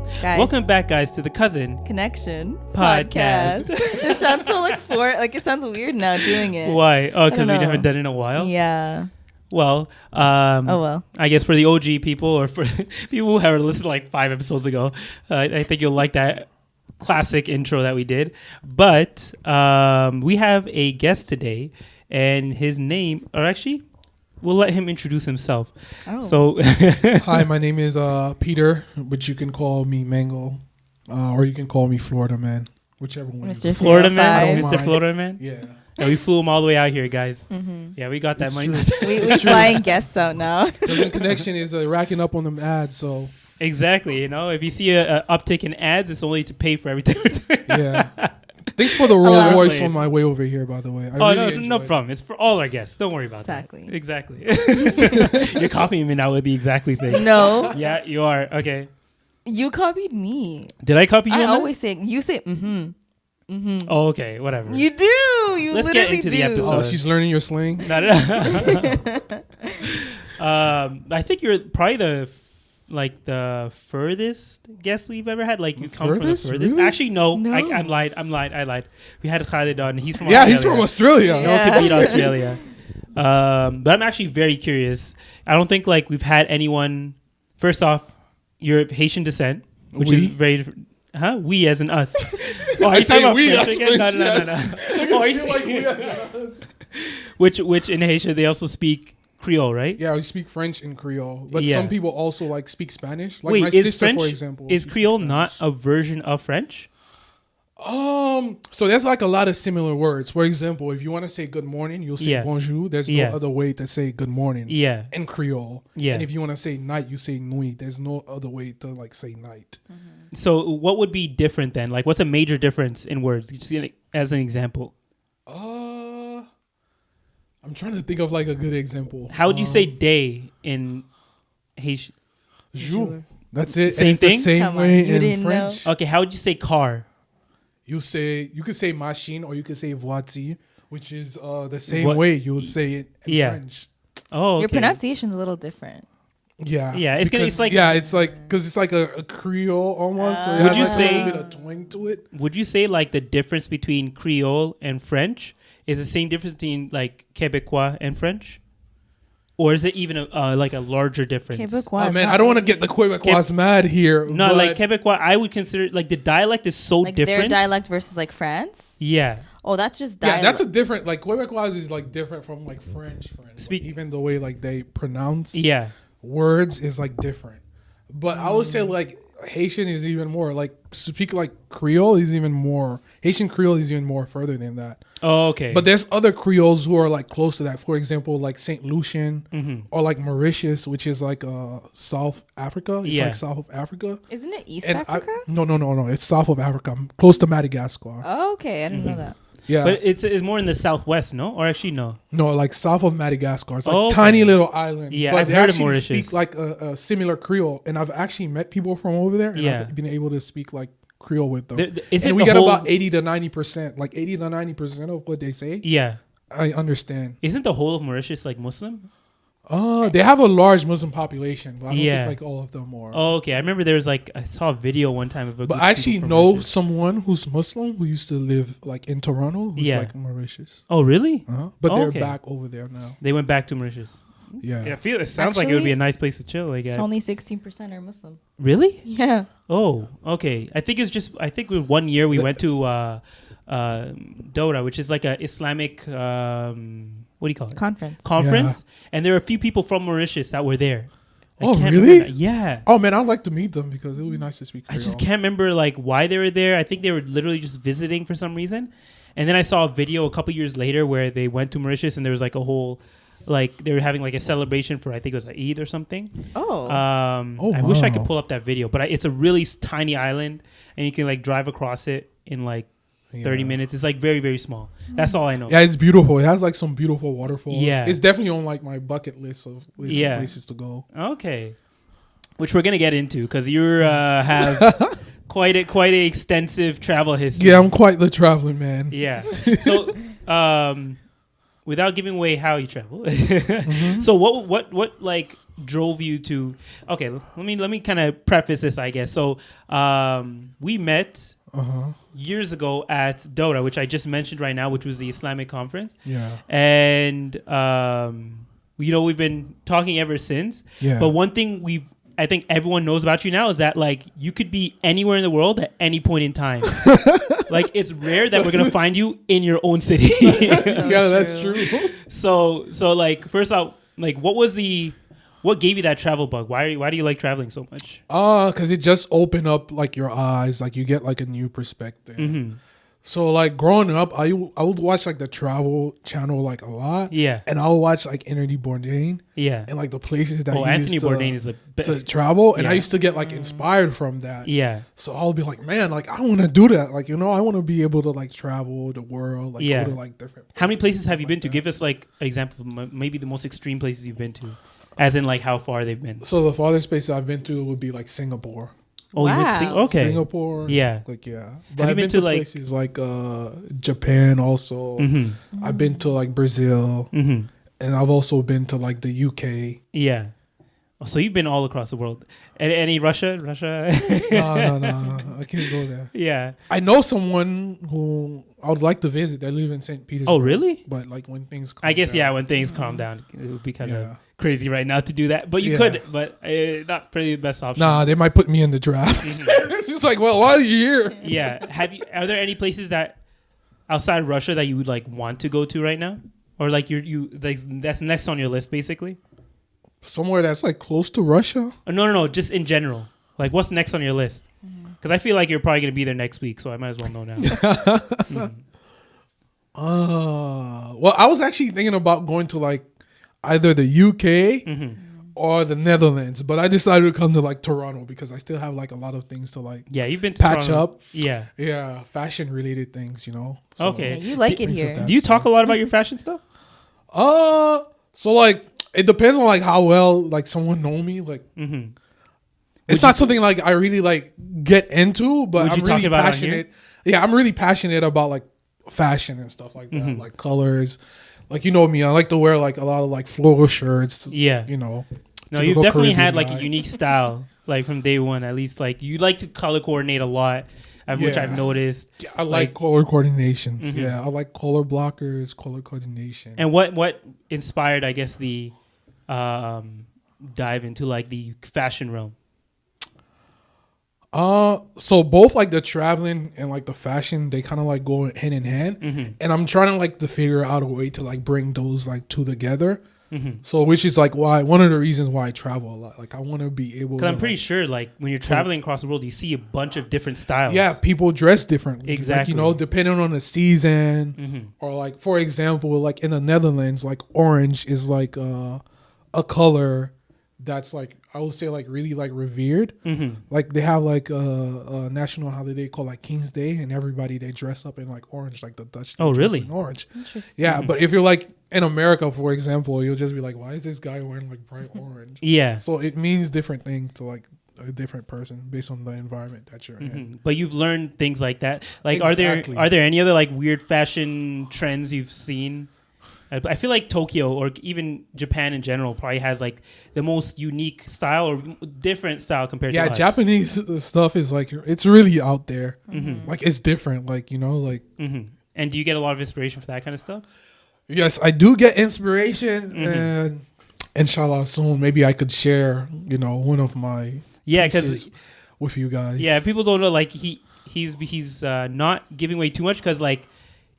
Guys. Welcome back, guys, to the Cousin Connection Podcast. It sounds so it sounds weird now doing it. Why? Oh, because we know. haven't done it in a while? Yeah. Well, I guess for the OG people or for people who have listened like 5 episodes ago, I think you'll like that classic intro that we did. But we have a guest today, and his name, or actually, we'll let him introduce himself. Oh. So, hi, my name is Peter, but you can call me Mango, or you can call me Florida Man, whichever one. Mr. Florida Man, Mr. Mr. Florida Man. Yeah. Yeah, we flew him all the way out here, guys. Mm-hmm. Yeah, we got that It's money. We flying guests out now. Cousin Connection is racking up on them ads, so Exactly. You know, if you see a uptick in ads, it's only to pay for everything we're doing. yeah. Thanks for the Rolls Royce on my way over here, by the way. No problem. It's for all our guests. Don't worry about Exactly. that. Exactly. You're copying me now with the exactly thing. No. Yeah, you are. Okay. You copied me. Did I copy you? I on that? always say you say mm-hmm. Mm-hmm. Oh, okay. Whatever. You do. You Let's literally get into do. the episode. Oh, she's learning your slang. I think you're probably the furthest guest we've ever had. Like you come from the Furthest? furthest. Really? Actually, no. No. I lied. I lied. We had Khalid on. He's from Yeah, Australia. he's from Australia. No one Yeah. can beat Australia. But I'm actually very curious. I don't think like we've had anyone. First off, you're of Haitian descent, which is very different. Huh? We as in us. Oh, are you talking about French again? No. Oh, are you saying- which in Haitian they also speak Creole, right? Yeah, we speak French and Creole, but Yeah. some people also like speak Spanish. Like Wait, my is sister, French, for example. is she Creole speaks not Spanish. a version of French? So there's like a lot of similar words. For example, if you want to say good morning, you'll say Yeah. bonjour. There's Yeah. no other way to say good morning Yeah. in Creole. Yeah. And if you want to say night, you say nuit. There's no other way to like say night. So what would be different then? Like, what's a major difference in words? Just as an example. I'm trying to think of like a good example. How would you say day in Haitian? jour? That's it. Same and it's thing? the same Come on, way you in didn't French. Okay, how would you say car? You could say machine or you could say voiture, which is the same What- way you'll say it in Yeah. French. Oh, okay. Your pronunciation's a little different. Yeah. Yeah, it's because, like- it's like because it's like a Creole almost. So it Would has you like say- a little bit of twang to it? Would you say like the difference between Creole and French is the same difference between like Quebecois and French? Or is it even like a larger difference? Quebecois. Oh is man, not I don't want to really- get the Quebecois mad here. No, but like Quebecois, I would consider like the dialect is so like different. their dialect versus like France. Yeah. Oh, that's just yeah, dialect. that's a different like Quebecois is like different from like French. Speak- Even the way like they pronounce Yeah. words is like different. But I would say like Haitian is even more like speak like Creole is even more Haitian Creole is even more further than that. Oh, okay. But there's other Creoles who are like close to that. For example, like Saint Lucian or like Mauritius, which is like South Africa. It's Yeah. like South of Africa. Isn't it East And Africa? No. It's South of Africa. I'm close to Madagascar. Oh, okay, I didn't know that. Yeah. But it's more in the southwest, no? Or actually, no. No, like south of Madagascar. It's like Okay. tiny little island. Yeah, but I've they heard of actually Mauritius. speak like a similar Creole, and I've actually met people from over there, and Yeah. I've been able to speak like Creole with them. Is it and we the get whole- about 80 to 90%, like 80 to 90% of what they say. Yeah. I understand. Isn't the whole of Mauritius like Muslim? They have a large Muslim population, but I don't Yeah. think like all of them are. Oh, okay. I remember there was like I saw a video one time of a. But group I of actually people from know Mauritius. someone who's Muslim who used to live like in Toronto, who's Yeah. like Mauritius. Oh, really? But Oh, they're okay. back over there now. They went back to Mauritius. Yeah. Yeah, it sounds like it would be a nice place to chill. Like, It's only 16% are Muslim. really? Yeah. Oh, okay. I think one year we went to Dora, which is like a Islamic what do you call it? Conference. And there were a few people from Mauritius that were there. I Oh, can't really? remember- Yeah. Oh man, I'd like to meet them because it would be nice to speak I Creole. just can't remember like why they were there. I think they were literally just visiting for some reason. And then I saw a video a couple years later where they went to Mauritius and there was like a whole like they were having like a celebration for I think it was Eid or something. Oh. I wish I could wow. pull up that video, but it's a really tiny island and you can like drive across it in like 30 minutes. It's like very, very small. That's all I know. Yeah, it's beautiful. It has like some beautiful waterfalls. Yeah. It's definitely on like my bucket list of Yeah. places to go. Okay. Which we're going to get into because you have quite a extensive travel history. Yeah, I'm quite the traveling man. Yeah. So, without giving away how you travel, so what like drove you to? Okay, let me kind of preface this, I guess. So we met years ago at Dota, which I just mentioned right now, which was the Islamic conference. Yeah. And we've been talking ever since. Yeah. But one thing I think everyone knows about you now is that like you could be anywhere in the world at any point in time. Like it's rare that we're gonna find you in your own city. That's true. So like first off, like what gave you that travel bug? Why do you like traveling so much? Because it just opened up like your eyes, like you get like a new perspective. Mm-hmm. So like growing up, I would watch like the travel channel like a lot. Yeah. And I would watch like Anthony Bourdain. Yeah. And like the places that he Anthony used Bourdain is to travel, and Yeah. I used to get like inspired from that. Yeah. So I'll be like, man, like I want to do that. Like, I want to be able to like travel the world, like Yeah. go to like different. How many places have you been to? Give us like an example of maybe the most extreme places you've been to, as in like how far they've been. So the farthest place I've been to would be like Singapore. Oh, you went to Wow. okay. Singapore. Yeah. Like, yeah. Have But you I've been to, like- places like Japan also. Mm-hmm. I've been to like Brazil. Mm-hmm. And I've also been to like the UK. Yeah. Oh, so you've been all across the world. Any Russia? No, I can't go there. Yeah. I know someone who I would like to visit. They live in St. Petersburg. Oh, really? But like when things I guess, down, yeah, when things calm down, it would be kind of Yeah. crazy right now to do that. But you Yeah. could, but not pretty the best option. Nah, they might put me in the draft. Mm-hmm. It's just like, well, why are you here? Yeah. Are there any places that outside Russia that you would like want to go to right now? Or like you like that's next on your list basically? Somewhere that's like close to Russia. Oh, no, just in general. Like what's next on your list? Because I feel like you're probably going to be there next week, so I might as well know now. Well, I was actually thinking about going to like either the UK or the Netherlands, but I decided to come to like Toronto because I still have like a lot of things to like Yeah, you've been to patch Toronto. up. Yeah. Fashion related things, So, Okay. Yeah, you like it things of here. that Do you talk a sort. lot about your fashion stuff? So like it depends on like how well like someone know me. Like Mm-hmm. it's not something like I really like get into, but Would I'm you talk really about it on passionate. Yeah, I'm really passionate about like fashion and stuff like that, Mm-hmm. like colors. Like me, I like to wear like a lot of like floral shirts. Yeah. No, you've definitely Caribbean had like guy. a unique style, like from day one. At least like you like to color coordinate a lot, which Yeah. I've noticed. Yeah, I like color coordinations. Mhm. Yeah, I like color blockers, color coordination. And what inspired, I guess, the dive into like the fashion realm? So both like the traveling and like the fashion, they kind of like go hand in hand. Mm-hmm. And I'm trying to like to figure out a way to like bring those like two together. Mm-hmm. So which is like one of the reasons why I travel a lot. Like I want to be able. Because to, I'm pretty like, sure, like when you're traveling across the world, you see a bunch of different styles. Yeah, people dress differently. Exactly. Like, depending on the season, Mm-hmm. or like for example, like in the Netherlands, like orange is like a color that's like I would say like really like revered. Mm-hmm. Like they have like a national holiday called like King's Day, and everybody they dress up in like orange, like the Dutch. Oh, dress really? in orange. Interesting. Yeah, but if you're like in America, for example, you'll just be like, why is this guy wearing like bright orange? Yeah. So it means different thing to like a different person based on the environment that you're in. Mm-hmm. But you've learned things like that. Like, Exactly. are there any other like weird fashion trends you've seen? I feel like Tokyo or even Japan in general probably has like the most unique style or different style compared to Yeah, us. Japanese stuff is like it's really out there. Mm-hmm. Like it's different. Like like Mm-hmm. And do you get a lot of inspiration for that kind of stuff? yes, I do get inspiration, Mm-hmm. and inshallah soon maybe I could share one of my Yeah, pieces because with you guys. yeah, people don't know like he's not giving away too much because like.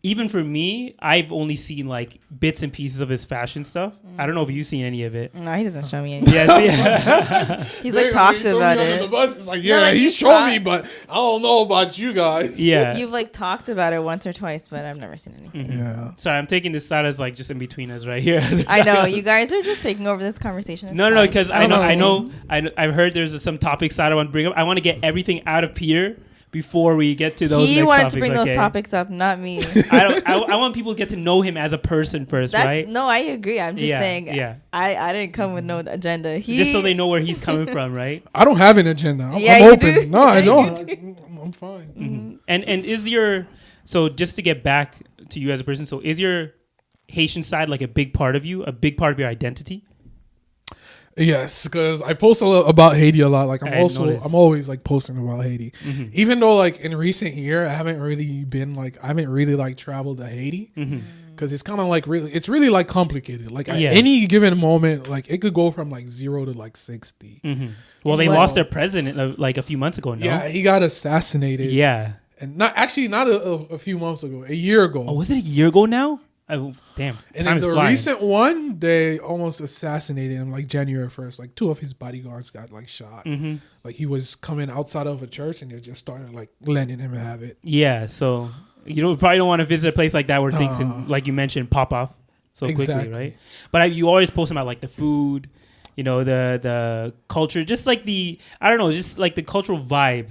Even for me, I've only seen like bits and pieces of his fashion stuff. I don't know if you've seen any of it. No, he doesn't show me anything. Yeah. He's like talked about it. It's like No, like, he you showed thought- me, but I don't know about you guys. Yeah. You've like talked about it once or twice, but I've never seen anything. Mhm. Yeah. Sorry, I'm taking this side as like just in between us right here. I know you guys are just taking over this conversation. It's No, fine. because I've heard there's some topics that I want to bring up. I want to get everything out of Peter before we get to those. He next wanted topics, to bring those okay? topics up, not me. I want people to get to know him as a person first, right? No, I agree. I'm just saying. Yeah. I didn't come with no agenda. Just so they know where he's coming from, right? I don't have an agenda. I'm Yeah, you open. do. No, I Yeah, don't. you I'm fine. Mm-hmm. And is your so just to get back to you as a person, so is your Haitian side like a big part of you, a big part of your identity? Yes, because I post a lot about Haiti a lot. Like I noticed. I'm always like posting about Haiti. Mm-hmm. Even though like in recent year, I haven't really like traveled to Haiti Mm-hmm. because it's kind of like it's really like complicated. Like at Yeah. any given moment, like it could go from like 0 to like 60. Mm-hmm. Well, they Well- lost their president like a few months ago. No. Yeah, he got assassinated. Yeah. And not a few months ago, a year ago. Oh, was it a year ago now? Oh, damn. And Time then is the flying. recent one, they almost assassinated him like January 1st. Like 2 of his bodyguards got like shot. Mm-hmm. Like he was coming outside of a church and they just started like letting him have it. Yeah. So probably don't want to visit a place like that where things can, like you mentioned, pop off so quickly, Exactly. right? But you always post about like the food, the culture, just like just like the cultural vibe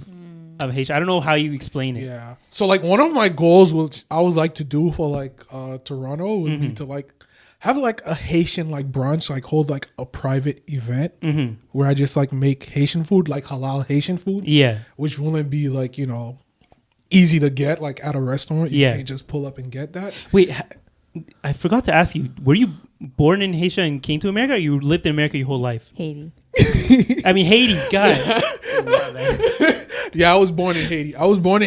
of Haiti. I don't know how you explain it. Yeah. So like one of my goals, which I would like to do for like Toronto, would be to like have like a Haitian like brunch, like hold like a private event Mm-hmm. where I just like make Haitian food, like halal Haitian food, Yeah. which wouldn't be like easy to get like at a restaurant. You Yeah. can't just pull up and get that. Wait, I forgot to ask you. Were you born in Haiti and came to America, or you lived in America your whole life? Haiti. I mean, Haiti. God. Yeah, I was born in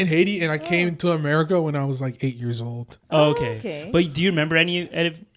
Haiti. And I came to America when I was like 8 years old. Oh, okay. Okay. But do you remember any?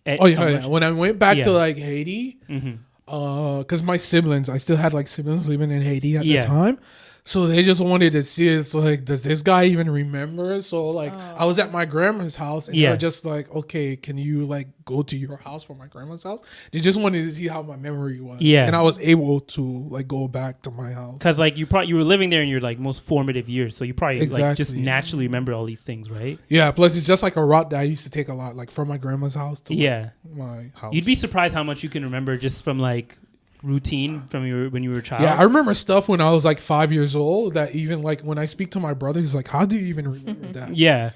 Oh yeah. When I went back Yeah. to like Haiti, Mm-hmm. because my siblings, I still had like siblings living in Haiti at Yeah. the time, so they just wanted to see it's like, does this guy even remember? So like I was at my grandma's house and they Yeah. were just like, okay, can you like go to your house from my grandma's house? They just wanted to see how my memory was. Yeah. And I was able to like go back to my house. Because like you were living there in your like most formative years, so you probably like just Exactly. naturally remember all these things, right? Yeah, plus it's just like a route that I used to take a lot, like from my grandma's house to Yeah. my house. You'd be surprised how much you can remember just from like routine from when you were a child. Yeah, I remember stuff when I was like 5 years old that even like when I speak to my brother, he's like, how do you even remember that? Yeah.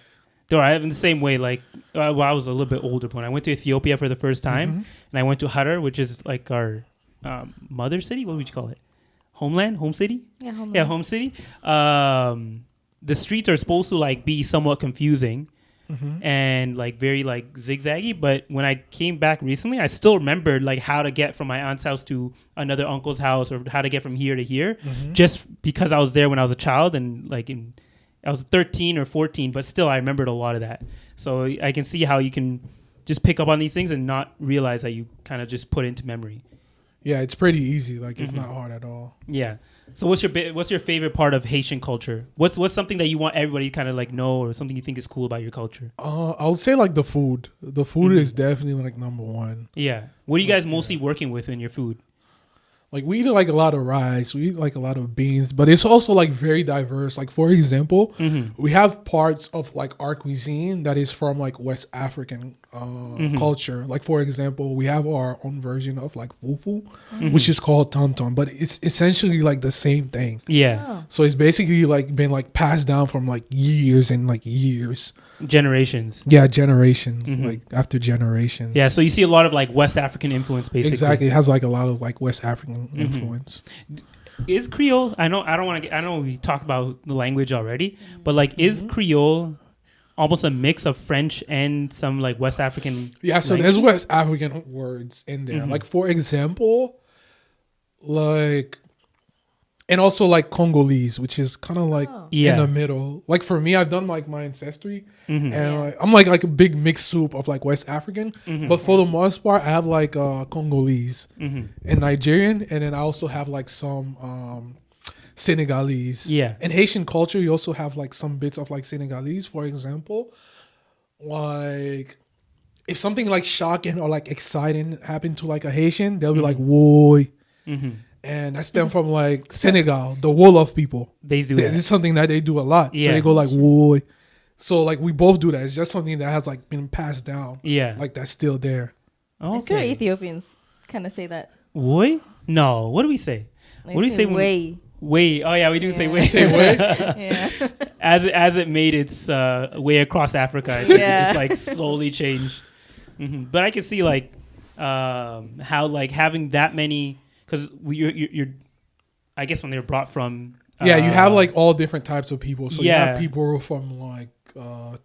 Though I have in the same way, like, well, I was a little bit older when I went to Ethiopia for the first time, and I went to Harar, which is like our mother city. What would you call it? Homeland? Home city? Yeah, home. Yeah, home city. The streets are supposed to like be somewhat confusing and like very like zigzaggy. But when I came back recently, I still remembered like how to get from my aunt's house to another uncle's house, or how to get from here to here, just because I was there when I was a child, and like I was 13 or 14, but still I remembered a lot of that. So I can see how you can just pick up on these things and not realize that you kind of just put into memory. Yeah, it's pretty easy. Like it's not hard at all. Yeah. So what's your favorite part of Haitian culture? What's something that you want everybody to kind of like know, or something you think is cool about your culture? I would say like the food. The food is definitely like number one. Yeah. What are you guys mostly working with in your food? Like we eat like a lot of rice, we eat like a lot of beans, but it's also like very diverse. Like for example, we have parts of like our cuisine that is from like West African culture. Like for example, we have our own version of like fufu, which is called tom tom, but it's essentially like the same thing. Yeah. Oh. So it's basically like been like passed down from like years and like years. Generations. Yeah, generations, like after generations. Yeah. So you see a lot of like West African influence, basically. Exactly. It has like a lot of like West African influence. Is Creole? I know we talked about the language already, but like, is Creole almost a mix of French and some like West African? Yeah, so language? there's West African words in there. Like for example, like, and also like Congolese, which is kind of like Yeah. in the middle. Like for me, I've done like my ancestry, and Yeah. like, I'm like a big mixed soup of like West African. But for the most part, I have like Congolese and Nigerian, and then I also have like some Senegalese. Yeah. In Haitian culture, you also have like some bits of like Senegalese. For example, like if something like shocking or like exciting happened to like a Haitian, they'll be like "woy," and that's them from like Senegal, the Wolof people. They do This that. is something that they do a lot. So Yeah. they go like "woy." So like we both do that. It's just something that has like been passed down. Yeah. Like that's still there. I swear Okay. Ethiopians kind of say that. Woy? No. What do we say? They What do you say when- way? Way. Oh yeah, we do say Yeah. way. Say way. Yeah. as it made its way across Africa, I think Yeah. it just like slowly changed. But I can see like how like having that many, because you're I guess when they were brought from Yeah, you have like all different types of people. So you Yeah. have people from like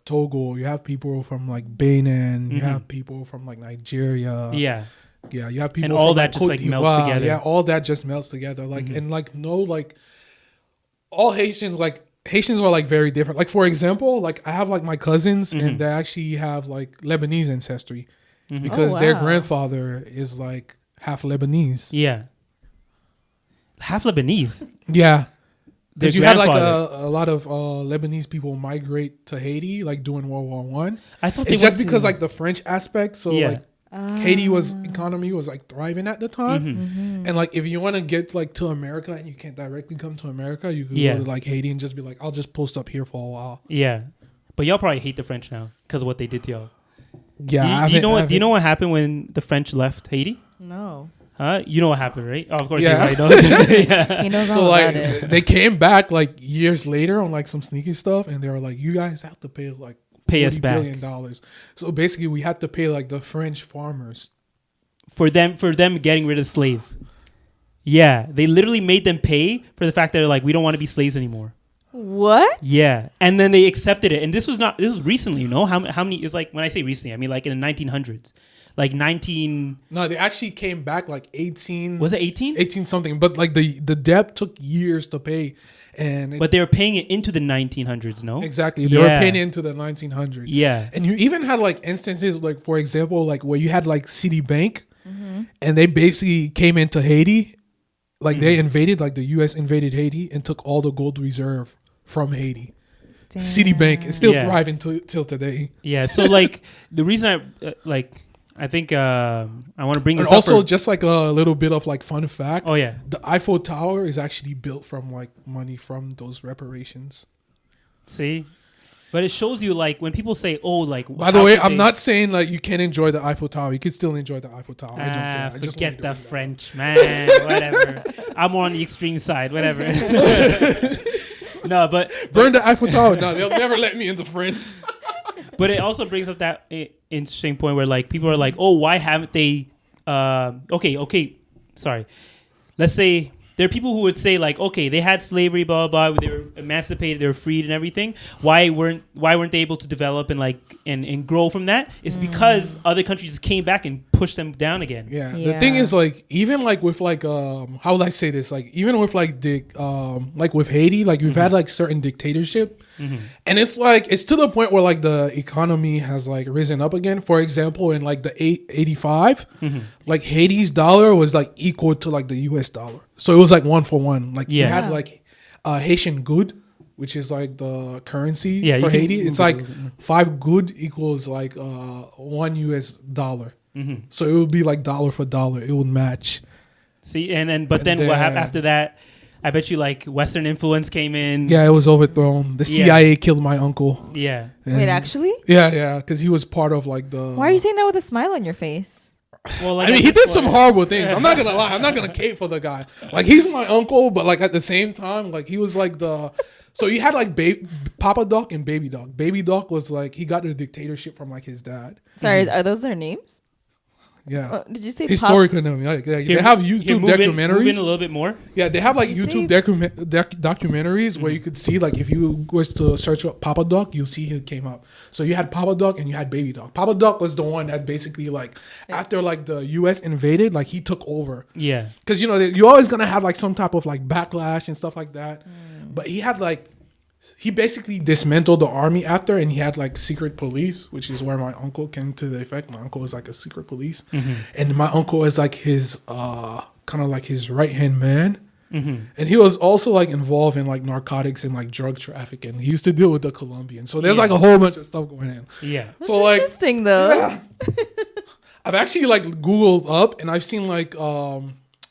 Togo, you have people from like Benin, you have people from like Nigeria. yeah. Yeah, you have people And all from, that just, Côte like, melts d'Ivoire. together. Yeah, all that just melts together. Like and like no like all Haitians are like very different. Like for example, like I have like my cousins and they actually have like Lebanese ancestry because their wow. grandfather is like half Lebanese. Yeah. Half Lebanese. Yeah. Their Because you had like grandfather. a lot of Lebanese people migrate to Haiti like during World War One. I thought It's they just went because to- like the French aspect. So Yeah. like Haiti economy was like thriving at the time. Mm-hmm. And like if you want to get like to America and you can't directly come to America, you could Yeah. go to like Haiti and just be like, I'll just post up here for a while. Yeah. But y'all probably hate the French now because of what they did to y'all. Yeah. Do you know what happened when the French left Haiti? No. Huh? You know what happened, right? Oh, of course Yeah. you already know. Yeah. He knows So all like about it. they came back like years later on like some sneaky stuff and they were like, you guys have to pay like Pay us $40 back. billion. So basically we had to pay like the French farmers. For them getting rid of slaves. Yeah. They literally made them pay for the fact that they're like, we don't want to be slaves anymore. What? Yeah. And then they accepted it. And this was recently, you know? How many is like, when I say recently, I mean like in the 1900s. Like 19... No, they actually came back like 18. Was it 18? 18 something. But like the debt took years to pay. And But they were paying it into the 1900s, no? exactly. They were paying into the 1900s. Yeah. And you even had like instances like, for example, like where you had like Citibank and they basically came into Haiti. Like they invaded, like the U.S. invaded Haiti and took all the gold reserve from Haiti. Damn. Citibank is still Yeah. thriving till today. Yeah. So like the reason I think I want to bring And this also, up. just like a little bit of like fun fact. Oh yeah. The Eiffel Tower is actually built from like money from those reparations. See? But it shows you like when people say, "Oh, like." By the way, I'm not saying like you can't enjoy the Eiffel Tower. You can still enjoy the Eiffel Tower. I don't care. I just Forget wanted to the bring that up. French, man. Whatever. I'm more on the extreme side. Whatever. No, but Burn the Eiffel Tower. No, they'll never let me into France. but it also brings up that interesting point where like people are like, "Oh, why haven't they?" Okay. Sorry. Let's say there are people who would say like, okay, they had slavery, blah blah blah. They were emancipated, they were freed, and everything. Why weren't they able to develop and like and grow from that? It's because other countries just came back and pushed them down again. Yeah. The Yeah. thing is like even like with like how would I say this? Like even with like like with Haiti, like we've had like certain dictatorship. And it's like it's to the point where like the economy has like risen up again. For example, in like the 85, like Haiti's dollar was like equal to like the US dollar. So it was like 1 for 1. Like you Yeah. had like Haitian good, which is like the currency Yeah, you for can Haiti. move It's it a like little bit more. 5 good equals like 1 US dollar. So it would be like dollar for dollar. It would match. See, but then what happened after that? I bet you like Western influence came in. Yeah, it was overthrown. The Yeah. CIA killed my uncle. Yeah. And- Wait, actually? Yeah, because he was part of like the. Why are you saying that with a smile on your face? Well, like I mean, at he this did some point- horrible things. I'm not gonna lie. I'm not gonna cape for the guy. Like he's my uncle, but like at the same time, like he was like the. So you had like Papa Doc and Baby Doc. Baby Doc was like he got the dictatorship from like his dad. Sorry, are those their names? Yeah. Did you say Historical name. Yeah, they have YouTube move in documentaries. a little bit more. Yeah, they have like You YouTube say- documentaries where you could see like if you was to search up Papa Doc, you'll see it came up. So you had Papa Doc and you had Baby Doc. Papa Doc was the one that basically like after like the U.S. invaded, like he took over Yeah. because you know you're always gonna have like some type of like backlash and stuff like that. But he had like he basically dismantled the army after, and he had like secret police, which is where my uncle came to the effect. My uncle was like a secret police, and my uncle is like his kind of like his right hand man. And he was also like involved in like narcotics and like drug trafficking. He used to deal with the Colombians. So there's Yeah. like a whole bunch of stuff going on. Yeah. So like Interesting though. yeah. I've actually like Googled up and I've seen like so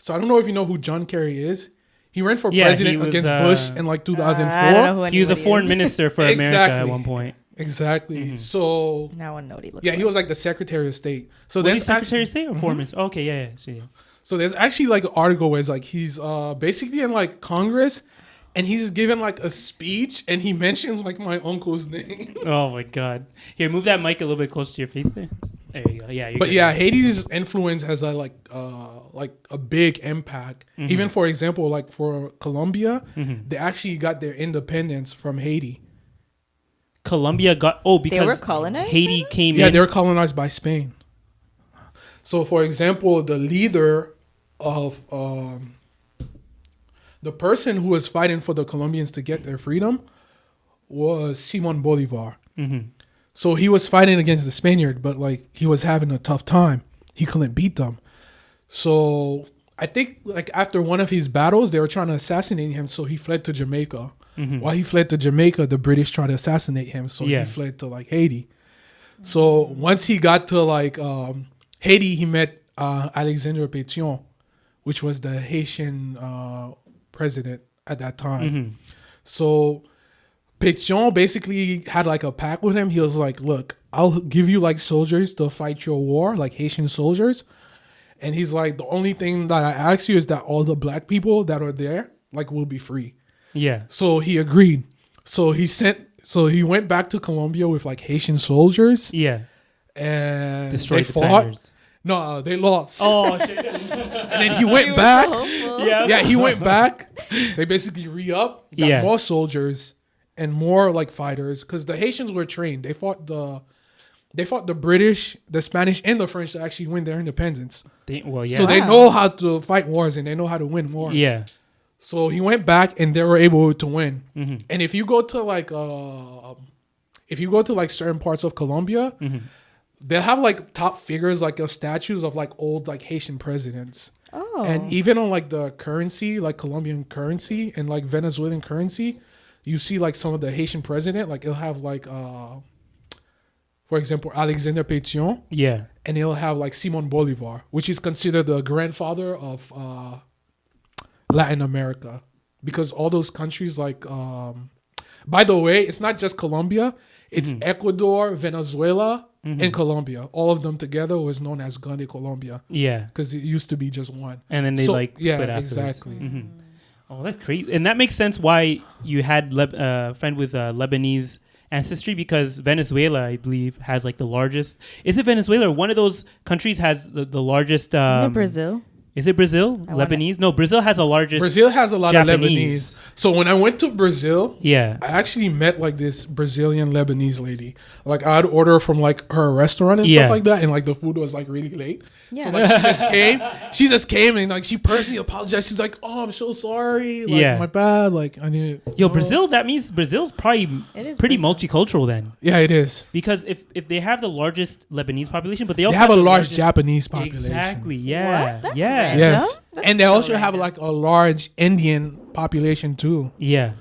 I don't know if you know who John Kerry is. He ran for Yeah, president he was, against Bush in like 2004. I don't know who He was a anybody foreign is. minister for America Exactly. at one point. Exactly. So Now I know what he looks yeah, like. he was like the Secretary of State. So Was he there's Secretary of actually, State or foreign minister? Okay, yeah. So, yeah. so there's actually like an article where it's like he's basically in like Congress and he's given like a speech and he mentions like my uncle's name. Oh my God. Here, move that mic a little bit closer to your face there. There you go. Yeah. You're But good. yeah, Haiti's influence has like a big impact. Even for example, like for Colombia, they actually got their independence from Haiti. Colombia got because were colonized Haiti by them? came Yeah, in. they were colonized by Spain. So, for example, the leader of the person who was fighting for the Colombians to get their freedom was Simon Bolivar. Mm-hmm. So he was fighting against the Spaniard, but like he was having a tough time. He couldn't beat them. So I think like after one of his battles, they were trying to assassinate him. So he fled to Jamaica. Mm-hmm. While he fled to Jamaica, the British tried to assassinate him. So he fled to like Haiti. So once he got to like Haiti, he met Alexandre Pétion, which was the Haitian president at that time. Mm-hmm. So Pétion basically had like a pact with him. He was like, look, I'll give you like soldiers to fight your war, like Haitian soldiers. And he's like, the only thing that I ask you is that all the black people that are there, like, will be free. Yeah. So he agreed. So he went back to Colombia with like Haitian soldiers. Yeah. And Destroyed they the fought. Spaniards. No, they lost. Oh shit. And then he went back. Yeah. He went back. They basically re-up, got Yeah. more soldiers and more like fighters because the Haitians were trained. They fought the British, the Spanish, and the French to actually win their independence. Well, yeah. So they know how to fight wars and they know how to win wars. Yeah. So he went back and they were able to win. Mm-hmm. And if you go to like certain parts of Colombia, Mm-hmm. they have like top figures like statues of like old like Haitian presidents. Oh. And even on like the currency, like Colombian currency and like Venezuelan currency, you see like some of the Haitian president, like it'll have like for example, Alexandre Pétion, Yeah. and it'll have like Simon Bolivar, which is considered the grandfather of Latin America, because all those countries like by the way, it's not just Colombia, it's Ecuador, Venezuela, and Colombia. All of them together was known as Grande Colombia Yeah. because it used to be just one. And then they split afterwards. Exactly. Mm-hmm. Oh, that's crazy. And that makes sense why you had a friend with Lebanese ancestry, because Venezuela, I believe, has like the largest. Is it Venezuela or one of those countries has the largest? Isn't it Brazil? Is it Brazil? Lebanese? No, Brazil has the largest. Brazil has a lot Japanese. of Lebanese. So when I went to Brazil, Yeah. I actually met like this Brazilian Lebanese lady. Like I'd order from like her restaurant and Yeah. stuff like that, and like the food was like really late. Yeah. So like she just came and like she personally apologized. She's like, "Oh, I'm so sorry. Like Yeah. my bad. Like I need." Yo, Brazil. That means Brazil's probably It is pretty Brazil. multicultural then, Yeah, it is. because if they have the largest Lebanese population, but they They also have a the large largest- Japanese population. Exactly. Yeah. What? That's Yeah. random. Yes, That's and they so also have random. like a large Indian population too. Yeah.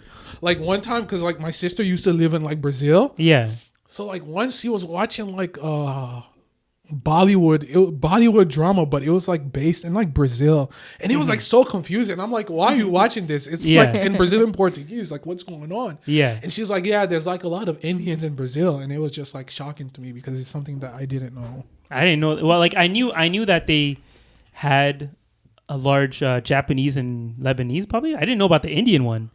Like one time, because like my sister used to live in like Brazil. Yeah. So like once she was watching like Bollywood drama, but it was like based in like Brazil, and it was like so confusing. I'm like, why are you watching this? It's Yeah. like in Brazilian Portuguese. Like, what's going on? Yeah. And she's like, yeah, there's like a lot of Indians in Brazil, and it was just like shocking to me because it's something that I didn't know. I didn't know. Well, like I knew that they had a large Japanese and Lebanese probably. I didn't know about the Indian one.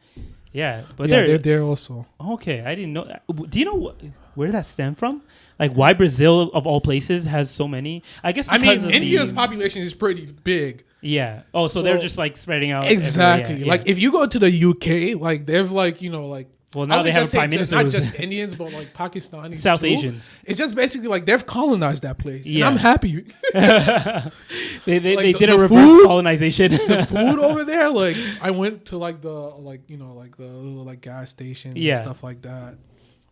Yeah, but Yeah, they're there also. okay. I didn't know. Do you know where did that stem from? Like why Brazil of all places has so many? I guess I because mean, of India's the, population is pretty big. Yeah. Oh, so they're So- just like spreading out. Exactly. everywhere. Yeah, Like if you go to the UK, like they've like like. well, I now would they have a just say prime minister. not who's- just Indians, but like Pakistanis, South too. Asians. It's just basically like they've colonized that place, Yeah. and I'm happy. they Like, did a the reverse food- colonization. The food over there, like I went to like the like the little like gas station Yeah. and stuff like that,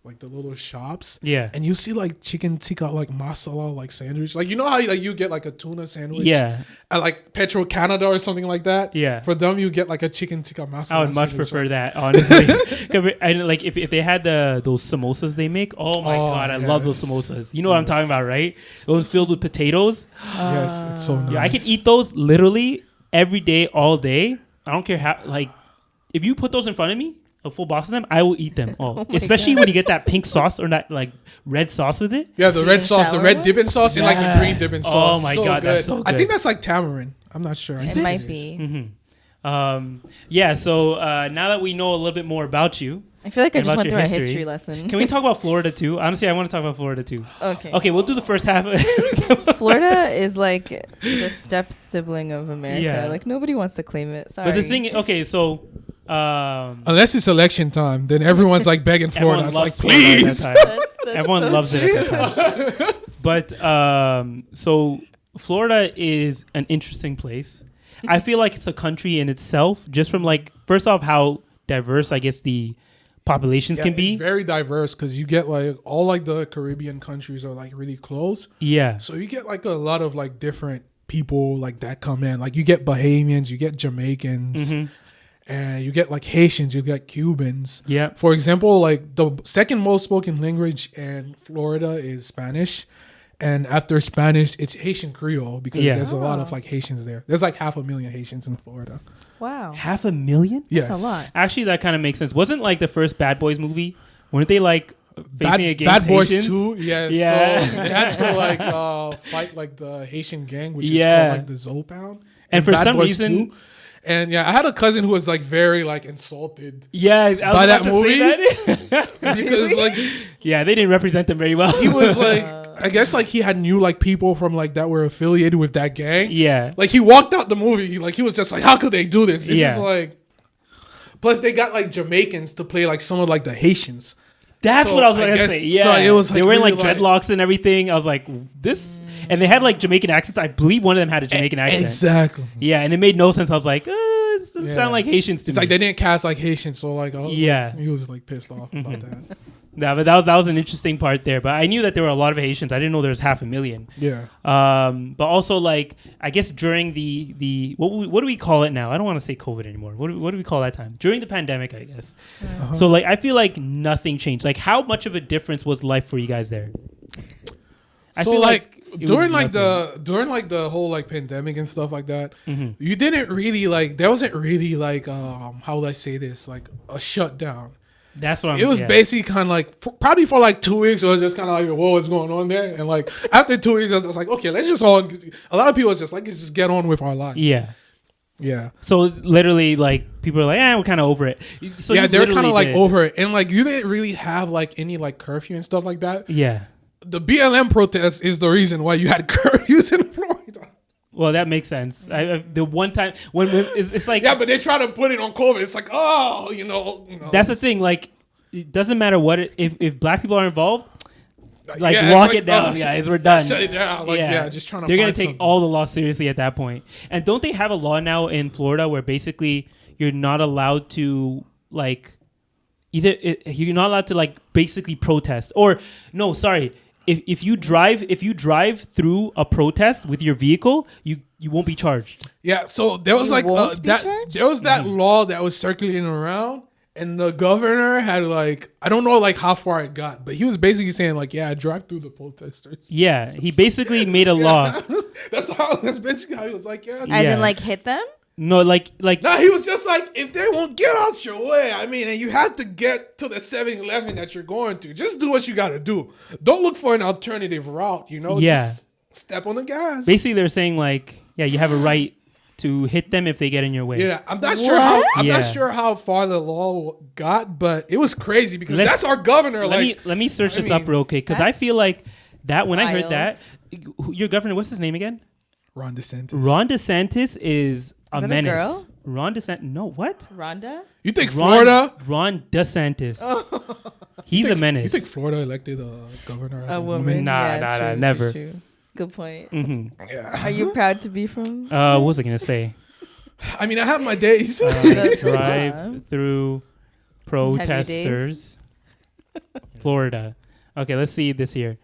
like the little shops. Yeah. And you see like chicken tikka like masala like sandwich, like how you get like a tuna sandwich Yeah. at like Petro Canada or something like that. Yeah. For them, you get like a chicken tikka masala. I would much sandwich. prefer that, honestly. And like if they had those samosas they make, oh my Oh, god, I love those yes. samosas. You know what I'm talking about, right? Those filled with potatoes. Yes, it's so nice. Yeah, I can eat those literally every day, all day. I don't care how. Like, if you put those in front of me, a full box of them, I will eat them all. Especially when you get that pink sauce or that like red sauce with it. Yeah, the red Sweet sauce, the and red sour dipping sauce, and like the green dipping Oh sauce. my So God, good. that's so I good. think that's like tamarind. I'm not sure. I It think might is. be. Yeah. So now that we know a little bit more about you, I feel like I And just about went your through a history. history lesson. can we talk about Florida too? Honestly, I want to talk about Florida too. Okay. Okay, we'll do the first half. Florida is like the step sibling of America. Yeah. Like nobody wants to claim it. Sorry. But the thing, okay, so Unless it's election time, then everyone's like begging Florida. everyone It's like, loves Florida at please. that time. That's Everyone so loves true. it at that time. But so Florida is an interesting place. I feel like it's a country in itself, just from like, first off, how diverse I guess the populations can be. It's very diverse because you get like all like the Caribbean countries are like really close. Yeah. So you get like a lot of like different people like that come in. Like you get Bahamians, you get Jamaicans, and you get like Haitians, you get Cubans. Yeah. For example, like the second most spoken language in Florida is Spanish. And after Spanish, it's Haitian Creole because there's a lot of like Haitians there. There's like 500,000 Haitians in Florida. Wow. 500,000? Yes. That's a lot. Actually, that kind of makes sense. Wasn't like the first Bad Boys movie? Weren't they like facing against Bad Boys Haitians? 2? Yes. Yeah. So they had to like fight like the Haitian gang, which is called like the Zopound. And for Bad some Boys reason... 2. And yeah, I had a cousin who was like very like insulted. Yeah, I was by about that to say movie that. because like Yeah, they didn't represent them very well. he was like, I guess like he had knew like people from like that were affiliated with that gang. Yeah. Like he walked out the movie, he was just like, how could they do this? This Yeah. is like. Plus they got like Jamaicans to play like some of like the Haitians. That's So what I was I going to guess- say. Yeah. so it was, they like, were in like really, like- dreadlocks and everything. I was like, this... And they had like Jamaican accents. I believe one of them had a Jamaican accent. Exactly. Yeah, and it made no sense. I was like, this doesn't sound like Haitians to It's me. like they didn't cast like Haitians, so like he was like pissed off about that. Yeah, but that was an interesting part there. But I knew that there were a lot of Haitians. I didn't know there was 500,000. Yeah. But also like I guess during the what do we call it now? I don't want to say COVID anymore. What do we call that time? During the pandemic, I guess. So like I feel like nothing changed. Like how much of a difference was life for you guys there? I So feel like it during was like the whole like pandemic and stuff like that, Mhm. you didn't really like there wasn't really like how would I say this, like a shutdown. That's what I'm It was basically kind of like probably for like 2 weeks it was just kind of like, whoa, what's going on there? And like after 2 weeks I was like, okay, let's just all, a lot of people was just like, let's just get on with our lives. Yeah. So literally like people are like, we're kind of over it. So Yeah, you they're kind literally of like did. over it. And like you didn't really have like any like curfew and stuff like that. Yeah. The BLM protest is the reason why you had curfews in Florida. Well, that makes sense. The one time when it's like Yeah, but they try to put it on COVID. It's like, oh, you know that's the thing. Like, it doesn't matter what if black people are involved, like yeah, it's lock like, it down, oh, guys. We're done. Shut it down. Like, yeah, just trying to. They're gonna find take something. all the law seriously at that point. And don't they have a law now in Florida where basically you're not allowed to like you're not allowed to like basically protest or no, sorry. If you drive through a protest with your vehicle, you won't be charged. Yeah, so there was You like won't be that. charged? There was that law that was circulating around, and the governor had like I don't know like how far it got, but he was basically saying like, yeah, I drive through the protesters. Yeah, he basically made a law. That's basically how he was like, yeah. As Yeah. in, like, hit them? No, like No, he was just like, if they won't get out your way, I mean, and you have to get to the 7-Eleven that you're going to, just do what you got to do. Don't look for an alternative route, you know? Yeah. Just step on the gas. basically they're saying like, yeah, you have a right to hit them if they get in your way. Yeah, I'm not sure how Yeah. not sure how far the law got, but it was crazy because Let's- that's our governor. Let me search I this up mean, real quick because I feel like that when I heard wild. that, your governor, what's his name again? Ron DeSantis. Ron DeSantis is a Is it a menace. girl? Ron DeSantis, no, what? Rhonda? You think Florida? Ron DeSantis. He's You a think- menace. You think Florida elected a governor as A a woman? woman? Nah, true, never. True, true. Good point. Mhm. Yeah. Are you proud to be from? What was I gonna say? I mean, I have my days. Drive through protesters, Florida. Okay, let's see this here.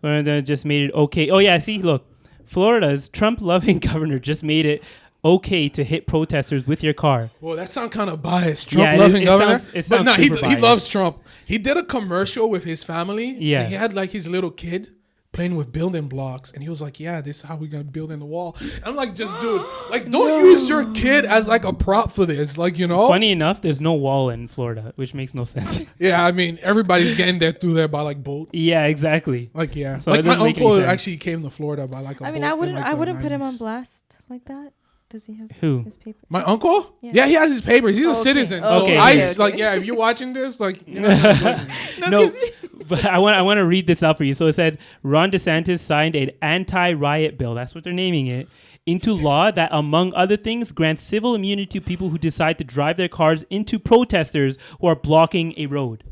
Florida just made it okay. Oh yeah, see, look, Florida's Trump-loving governor just made it okay to hit protesters with your car. Well, that sounds kind of biased. Yeah, Trump-loving it governor. sounds- it But sounds no, he super biased. loves Trump. He did a commercial with his family. Yeah. And he had like his little kid playing with building blocks. And he was like, yeah, this is how we're going to build in the wall. And I'm like, just dude, like don't use your kid as like a prop for this. Like, you know? Funny enough, there's no wall in Florida, which makes no sense. Yeah, I mean, everybody's getting there through there by like boat. Yeah, exactly. Like, yeah. So like it my doesn't make any uncle sense. actually came to Florida by like a I mean, boat I in, wouldn't. like, I the wouldn't put him 90s. on blast like that. Does he have Who? his paper? My uncle? Yeah. Yeah, he has his papers. He's a Okay. citizen. Okay, So I okay. like, yeah, if you're watching this, like, you're not gonna blame me. No, but I want to read this out for you. So it said Ron DeSantis signed an anti-riot bill. That's what they're naming it. Into law that, among other things, grants civil immunity to people who decide to drive their cars into protesters who are blocking a road.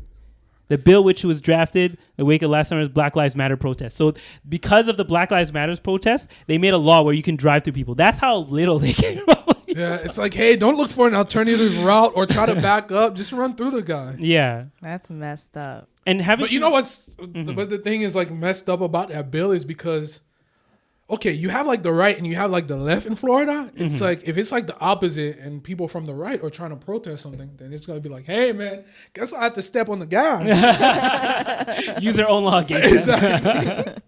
The bill which was drafted the wake of last summer's Black Lives Matter protest. So because of the Black Lives Matter protest, they made a law where you can drive through people. That's how little they care about. Yeah, it's like, hey, don't look for an alternative route or try to back up. Just run through the guy. Yeah. That's messed up. And haven't But you know what's? But the thing is like messed up about that bill is because, okay, you have like the right and you have like the left in Florida. It's like if it's like the opposite and people from the right are trying to protest something, then it's gonna be like, hey man, guess I have to step on the gas. use their own law against them. Exactly.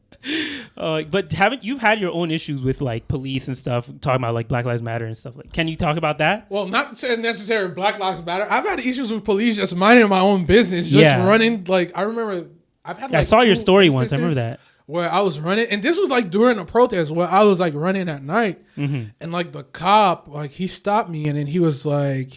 But haven't you've had your own issues with like police and stuff talking about like Black Lives Matter and stuff like? Can you talk about that? Well, not necessarily Black Lives Matter. I've had issues with police just minding my own business, just running. Like I remember, I've had. Like, I saw your story once. I instances remember that. where I was running, and this was like during a protest where I was like running at night, and like the cop, like he stopped me, and then he was like,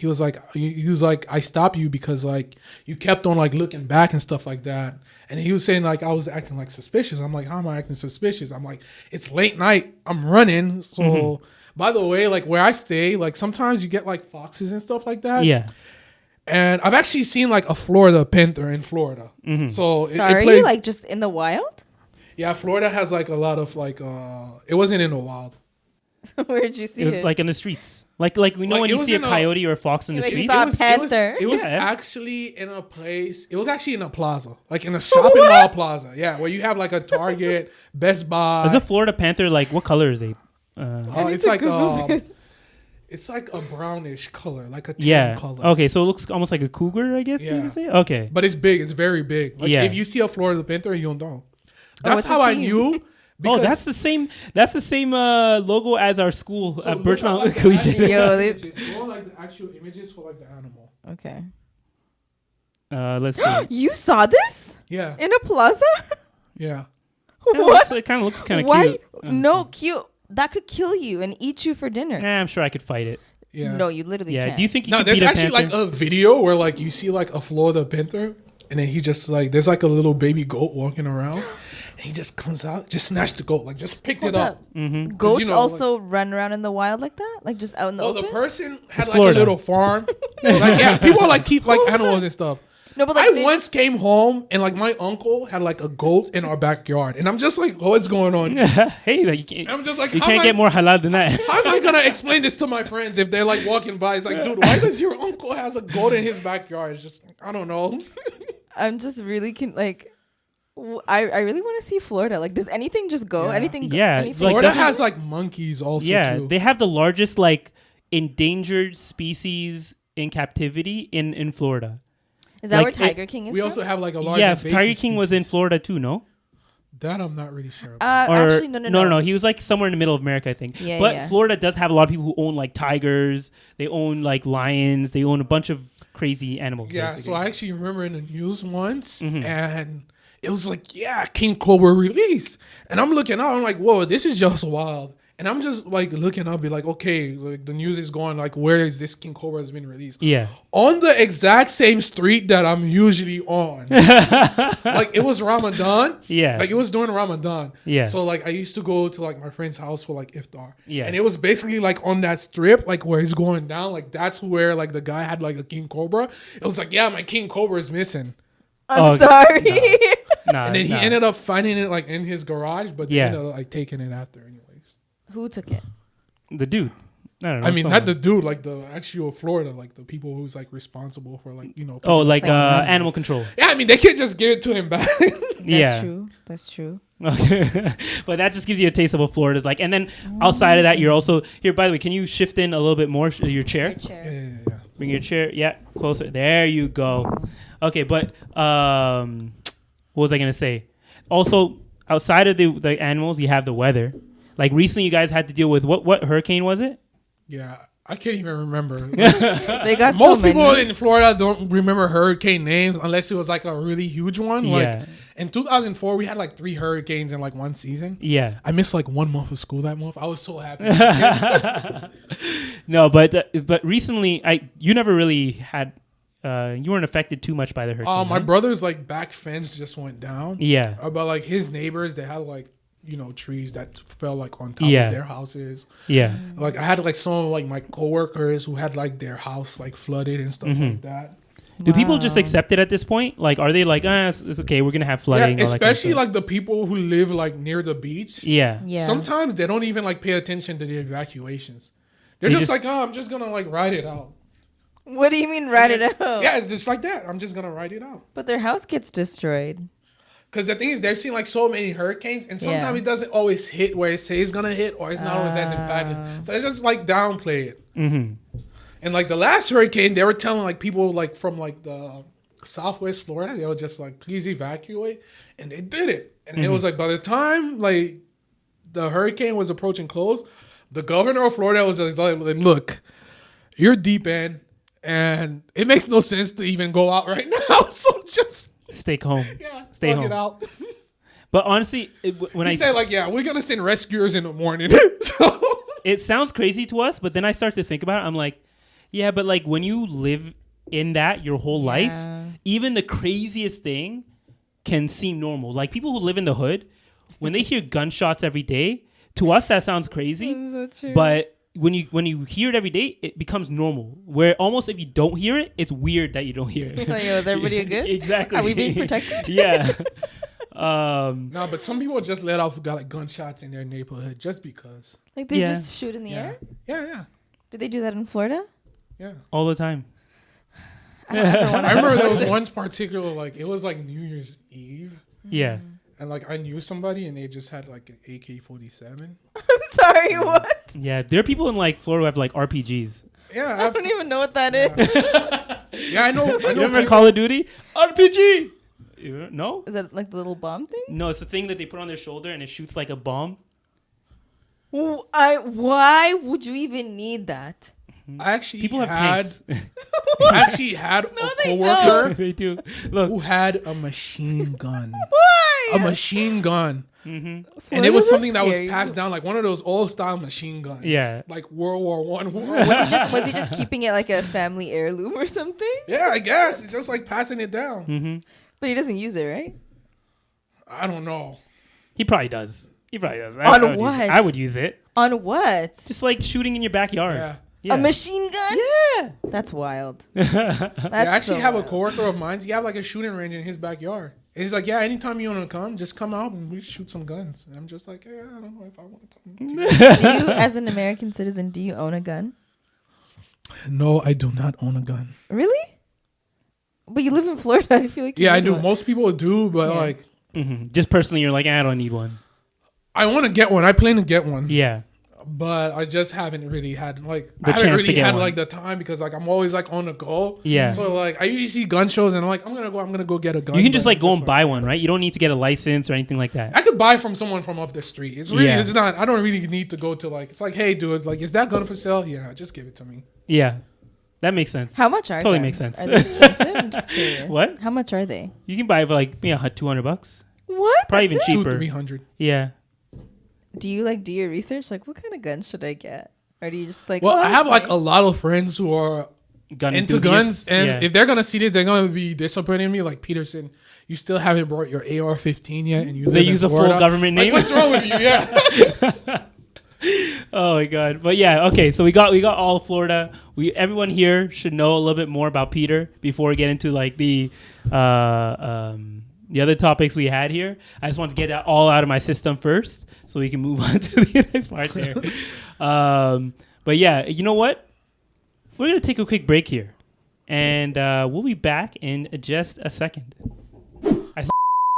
I stopped you because like you kept on like looking back and stuff like that, and he was saying like I was acting like suspicious. I'm like, how am I acting suspicious? I'm like, it's late night, I'm running. So by the way, like where I stay, like sometimes you get like foxes and stuff like that. Yeah. And I've actually seen like a Florida panther in Florida. So So are it plays, you like just in the wild? yeah, Florida has like a lot of like it wasn't in the wild. Where did you see It was it? like in the streets. Like we know Like, when it you was see a in a- coyote or a fox in the Like, you street. saw a panther. It was Yeah. actually in a place. It was actually in a plaza, like in a shopping mall plaza. Yeah, where you have like a Target, Best Buy. Is a Florida panther like what color is they? Oh, it's like it's like a brownish color, like a tan Yeah. color. Okay, so it looks almost like a cougar, I guess you Yeah. could say. Okay. But it's big. It's very big. Like Yeah. if you see a Florida panther, you don't know. That's it's how a I team. knew. Oh, because- that's the same. That's the same logo as our school So at look Birchmount like the Collegiate. actual Yo, they- images. More like the actual images for like the animal. Okay. Let's see. You saw this Yeah, in a plaza? yeah. What? It kind of looks kind of Why? cute. No, cute. That could kill you and eat you for dinner. I'm sure I could fight it. Yeah. No, you literally Yeah. can't. Do you think you No, could there's beat a actually panther? like a video where like you see like a Florida panther, and then he just like there's like a little baby goat walking around, and he just comes out, just snatched the goat, like just picked Hold it up. up. Mm-hmm. Goats you know, also run around in the wild like that? Like just out in the Oh, open? the person had It's like Florida. a little farm. Like yeah, people like keep like animals and stuff. No, but like I once came home and like my uncle had like a goat in our backyard, and I'm just like, what's going on? Hey, like, you can't. I'm just like, You how can't am get I- more halal than that. How am I gonna explain this to my friends if they're like walking by? It's like, dude, why does your uncle has a goat in his backyard? It's just, I don't know. I'm just really I really want to see Florida. Like, does anything just go? Yeah. Anything? Yeah, anything like, Florida doesn't- has like monkeys also Yeah, too. they have the largest like endangered species in captivity in Florida. Is that like, where Tiger King is? We from? also have like a large. Yeah, invasive Tiger King was in species. Florida too. No. That I'm not really sure. About. Or, Actually, no. He was like somewhere in the middle of America, I think. Yeah, but yeah. Florida does have a lot of people who own like tigers. They own like lions. They own a bunch of crazy animals. Yeah, basically. so I actually remember in the news once, Mhm. and it was like, yeah, King Cobra released, and I'm looking out, I'm like, whoa, this is just wild. And I'm just like looking up, be like, okay, like the news is going, like, where is this King Cobra has been released? Yeah. On the exact same street that I'm usually on. Like it was Ramadan. Yeah. Like it was during Ramadan. Yeah. So like I used to go to like my friend's house for like iftar. Yeah. And it was basically like on that strip, like where he's going down. Like that's where like the guy had like a King Cobra. It was like, yeah, my King Cobra is missing. I'm Oh, sorry. Nah, And then he nah. ended up finding it like in his garage, but Yeah. they ended up like taking it after anyways. Who took it? The dude. I don't know. I mean, someone. not the dude, like the actual Florida, like the people who's like responsible for like, you know. Oh, like Like animal control. Yeah, I mean, they can't just give it to him back. That's Yeah. true. That's true. Okay. But that just gives you a taste of what Florida's like. And then outside of that, you're also here. By the way, can you shift in a little bit more your chair? Yeah. Bring your chair. Yeah, closer. There you go. Okay, but what was I gonna say? Also, outside of the animals, you have the weather. Like recently, you guys had to deal with what hurricane was it? Yeah, I can't even remember. They got Most so many. people in Florida don't remember hurricane names unless it was like a really huge one. Like Yeah. in 2004, we had like 3 hurricanes in like one season. Yeah. I missed like 1 month of school that month. I was so happy. No, but recently, you never really had you weren't affected too much by the hurricane. My right? brother's like back fence just went down. Yeah. But like his neighbors, they had like, you know, trees that fell like on top Yeah. of their houses. Yeah. Like I had like some of like my coworkers who had like their house like flooded and stuff Mm-hmm. like that. Do people just Wow. accept it at this point? Like, are they like, it's okay, we're gonna have flooding? Yeah, all that kind of especially stuff? like the people who live like near the beach. Yeah. Yeah. Sometimes they don't even like pay attention to the evacuations. They're They just, just- like, oh, I'm just gonna like ride it out. What do you mean write it out? Yeah, just like that. I'm just gonna ride it out. But their house gets destroyed. Because the thing is, they've seen like so many hurricanes, and sometimes Yeah. it doesn't always hit where it says it's gonna hit, or it's not always as impacted. So they just like downplay it. Mm-hmm. And like the last hurricane, they were telling like people like from like the Southwest Florida, they were just like, please evacuate, and they did it. And it was like by the time like the hurricane was approaching close, the governor of Florida was just like, look, you're deep end, and it makes no sense to even go out right now. So just Stay home. Stay plug home. it out. But honestly, when He I said like, yeah, we're gonna send rescuers in the morning. So it sounds crazy to us, but then I start to think about it. I'm like, yeah, but like when you live in that your whole life, even the craziest thing can seem normal. Like people who live in the hood, when they hear gunshots every day, to us that sounds crazy. So true. But when you hear it every day, it becomes normal. Where almost if you don't hear it, it's weird that you don't hear it. Like, yo, is everybody good? Exactly. Are we being protected? Yeah. no, but some people just let off like gunshots in their neighborhood just because. Like they Yeah. just shoot in the air? Yeah. Did they do that in Florida? Yeah. All the time. I don't ever wanna I remember there was know. one particular like it was like New Year's Eve, Yeah. and like I knew somebody and they just had like an AK-47. I'm sorry, what? Yeah. There are people in like Florida who have like RPGs. Yeah, I don't even know what that is. yeah, I know. You remember people- Call of Duty? RPG. No? Is that like the little bomb thing? No, it's the thing that they put on their shoulder and it shoots like a bomb. Why would you even need that? I actually People have had tanks. I actually had a they coworker They do. Look. who had a machine gun. Why? A machine gun. Mm-hmm. And it was Florida's something that was scary. passed down, like one of those old style machine guns. Yeah. Like World War One. Was he just keeping it like a family heirloom or something? Yeah, I guess. It's just like passing it down. Mm-hmm. But he doesn't use it, right? I don't know. He probably does. On would use it. what? I would use it. On what? Just like shooting in your backyard. Yeah. Yeah. A machine gun? Yeah. That's wild. I That's actually so have a wild. coworker of mine. He have like a shooting range in his backyard. And he's like, yeah, anytime you want to come, just come out and we shoot some guns. And I'm just like, yeah, I don't know if I want to come. To you. Do you, as an American citizen, do you own a gun? No, I do not own a gun. Really? But you live in Florida. I feel like you Yeah, I need do. one. Most people do, but Yeah. like, Just personally, you're like, I don't need one. I want to get one. I plan to get one. Yeah. But I just haven't really had like The I haven't chance to really get had one. like the time because like I'm always like on the go. Yeah. So like I usually see gun shows and I'm like I'm gonna go get a gun. You can just but like I'm go and buy one, right? You don't need to get a license or anything like that. I could buy from someone from up the street. It's really Yeah. it's not. I don't really need to go to like. It's like, hey, dude, like, is that gun for sale? Yeah, just give it to me. Yeah. That makes sense. How much are Totally guns? makes sense. Are they expensive? I'm just curious. What? How much are they? You can buy for like $200. What? Probably That's even it? cheaper. 200-300. Yeah. Do you like do your research? Like, what kind of guns should I get? Or do you just like? Well, oh, I have that's like nice. a lot of friends who are Gun into enthusiasts. guns, and Yeah. if they're gonna see this, they're gonna be disappointing me. Like Peterson, you still haven't brought your AR-15 yet, and you They live in use the full Florida. government Like, name. what's wrong with you? Yeah. Oh my god. But yeah, okay, so we got all of Florida. Everyone here should know a little bit more about Peter before we get into like the other topics we had here. I just want to get that all out of my system first so we can move on to the next part there. But yeah, you know what? We're going to take a quick break here. And we'll be back in just a second.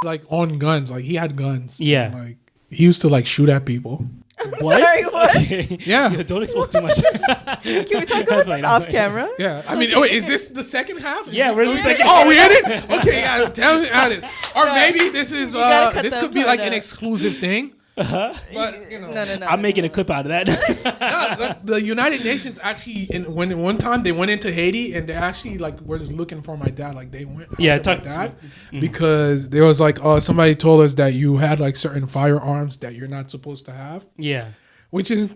Like on guns, like he had guns. Yeah. And, like he used to like shoot at people. What? Sorry, what? Okay. Yeah. Don't expose too much. Can we talk about this off camera? Yeah, I mean, wait, is this the second half? Is Yeah, this we're in the second Oh, we had it. Okay, yeah, tell me add it. Or maybe this is gotta cut this that could be part like an out. exclusive thing. But you know, No. I'm making a clip out of that. the United Nations actually, when one time they went into Haiti and they actually like were just looking for my dad. Like they went, Yeah, after my talk- dad because there was like somebody told us that you had like certain firearms that you're not supposed to have. Yeah. Which is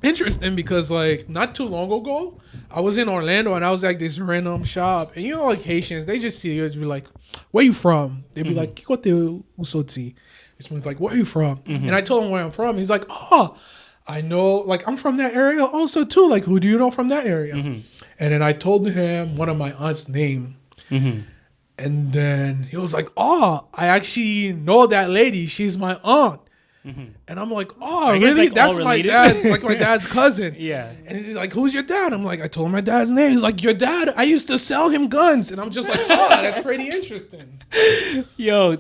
interesting because like not too long ago, I was in Orlando and I was like this random shop, and you know like Haitians, they just see you and be like, "Where you from?" They'd be like, "Kikote usoti," which means like, "Where are you from?" And I told him where I'm from. He's like, "Oh, I know. Like I'm from that area also too. Like who do you know from that area?" And then I told him one of my aunt's name. Mm-hmm. And then he was like, "Oh, I actually know that lady. She's my aunt." And I'm like, "Oh, I guess, really? like, That's all my related. dad's like my dad's cousin." Yeah. And he's like, "Who's your dad?" I'm like, "I told him my dad's name." He's like, "Your dad? I used to sell him guns." And I'm just like, "Oh, that's pretty interesting." Yo,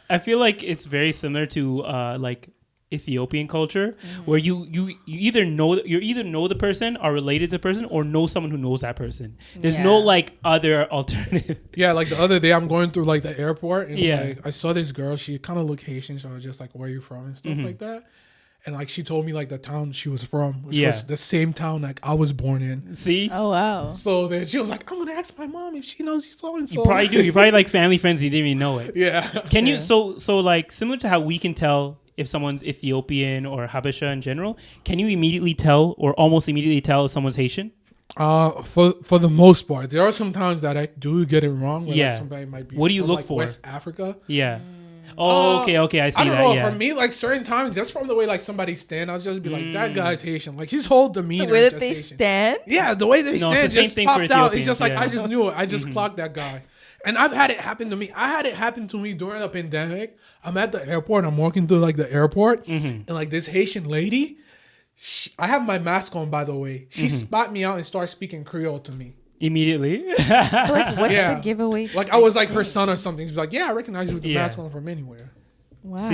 I feel like it's very similar to like Ethiopian culture, where you either know the person, are related to the person, or know someone who knows that person. There's no like other alternative. Yeah, like the other day I'm going through like the airport and Yeah. like I saw this girl, she kind of looked Haitian, so I was just like, "Where are you from?" and stuff like that. And like she told me like the town she was from, which was the same town like I was born in. See, Oh wow. So then she was like, "I'm gonna ask my mom if she knows you so and so." you probably do. You probably like family friends. You didn't even know it. Yeah. Can you so like similar to how we can tell if someone's Ethiopian or Habesha in general? Can you immediately tell or almost immediately tell if someone's Haitian? For the most part, there are some times that I do get it wrong. Where Yeah. like somebody might be. What do you from, look like, for? West Africa. Yeah. Oh, okay. I see I don't that. know. Yeah. For me, like certain times, just from the way like somebody stand, I'll just be like, "That guy's Haitian." Like his whole demeanor. The way is that just they Haitian. stand. Yeah, the way they No, it's stand the same just thing for popped out. It's just like Ethiopians, I yeah. just knew it. I just clocked that guy. And I've had it happen to me. I had it happen to me during the pandemic. I'm at the airport. I'm walking through like the airport, and like this Haitian lady, I have my mask on, by the way. She spot me out and started speaking Creole to me. Immediately. Like, what's Yeah. the giveaway? Like I was like her son or something. She's like, "Yeah, I recognize you with the Yeah. mask on from anywhere." Wow.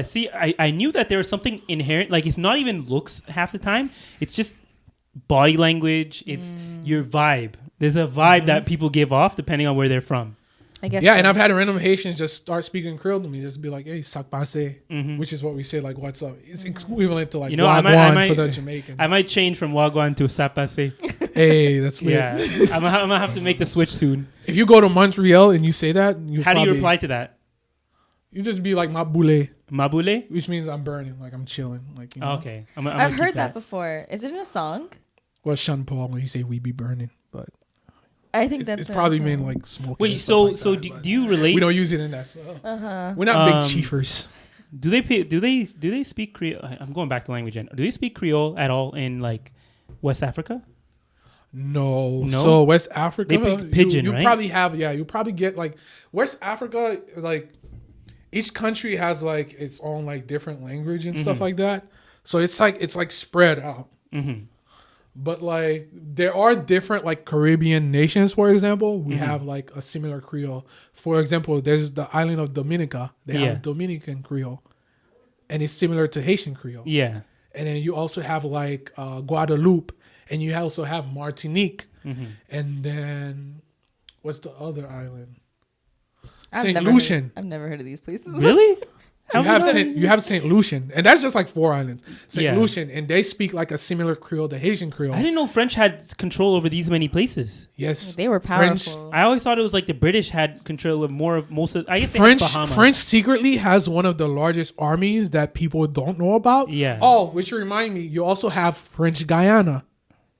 See, I knew that there was something inherent. Like it's not even looks half the time. It's just body language. It's your vibe. There's a vibe that people give off depending on where they're from. I guess. Yeah, so. and I've had random Haitians just start speaking Creole to me, just be like, "Hey, sak passe," which is what we say, like, "What's up?" It's equivalent to like You know, I wagwan might- for the Jamaicans. I might change from Wagwan to Sapase. Hey, that's lit. Yeah. I'm gonna have to make the switch soon. If you go to Montreal and you say that, How do you reply to that? You just be like "mabule," Mabule? which means I'm burning, like I'm chilling, like you know. Okay. I've heard that before. Is it in a song? Well, Sean Paul when he say "we be burning," but I think that's it's what probably I've mean heard. like smoking. Wait, and so stuff like that, but do you relate? we don't use it in that. So. We're not big chiefers. Do they speak Creole? I'm going back to language. Do they speak Creole at all in like West Africa? No. No? So West Africa, They speak pidgin, you right? probably have, you probably get like West Africa, like each country has like its own like different language and stuff like that. So it's like spread out. But like there are different like Caribbean nations, for example. We have like a similar Creole. For example, there's the island of Dominica. They have Dominican Creole, and it's similar to Haitian Creole. Yeah. And then you also have like Guadeloupe, and you also have Martinique, and then what's the other island? Saint Lucian. I've never heard of these places. Really? You have Saint Lucian, and that's just like 4 islands. Saint Yeah. Lucian, and they speak like a similar Creole to Haitian Creole. I didn't know French had control over these many places. Yes, They were French- powerful. I always thought it was like the British had control of more of most of. I guess they had Bahamas. French secretly has one of the largest armies that people don't know about. Yeah. Oh, which remind me, you also have French Guyana.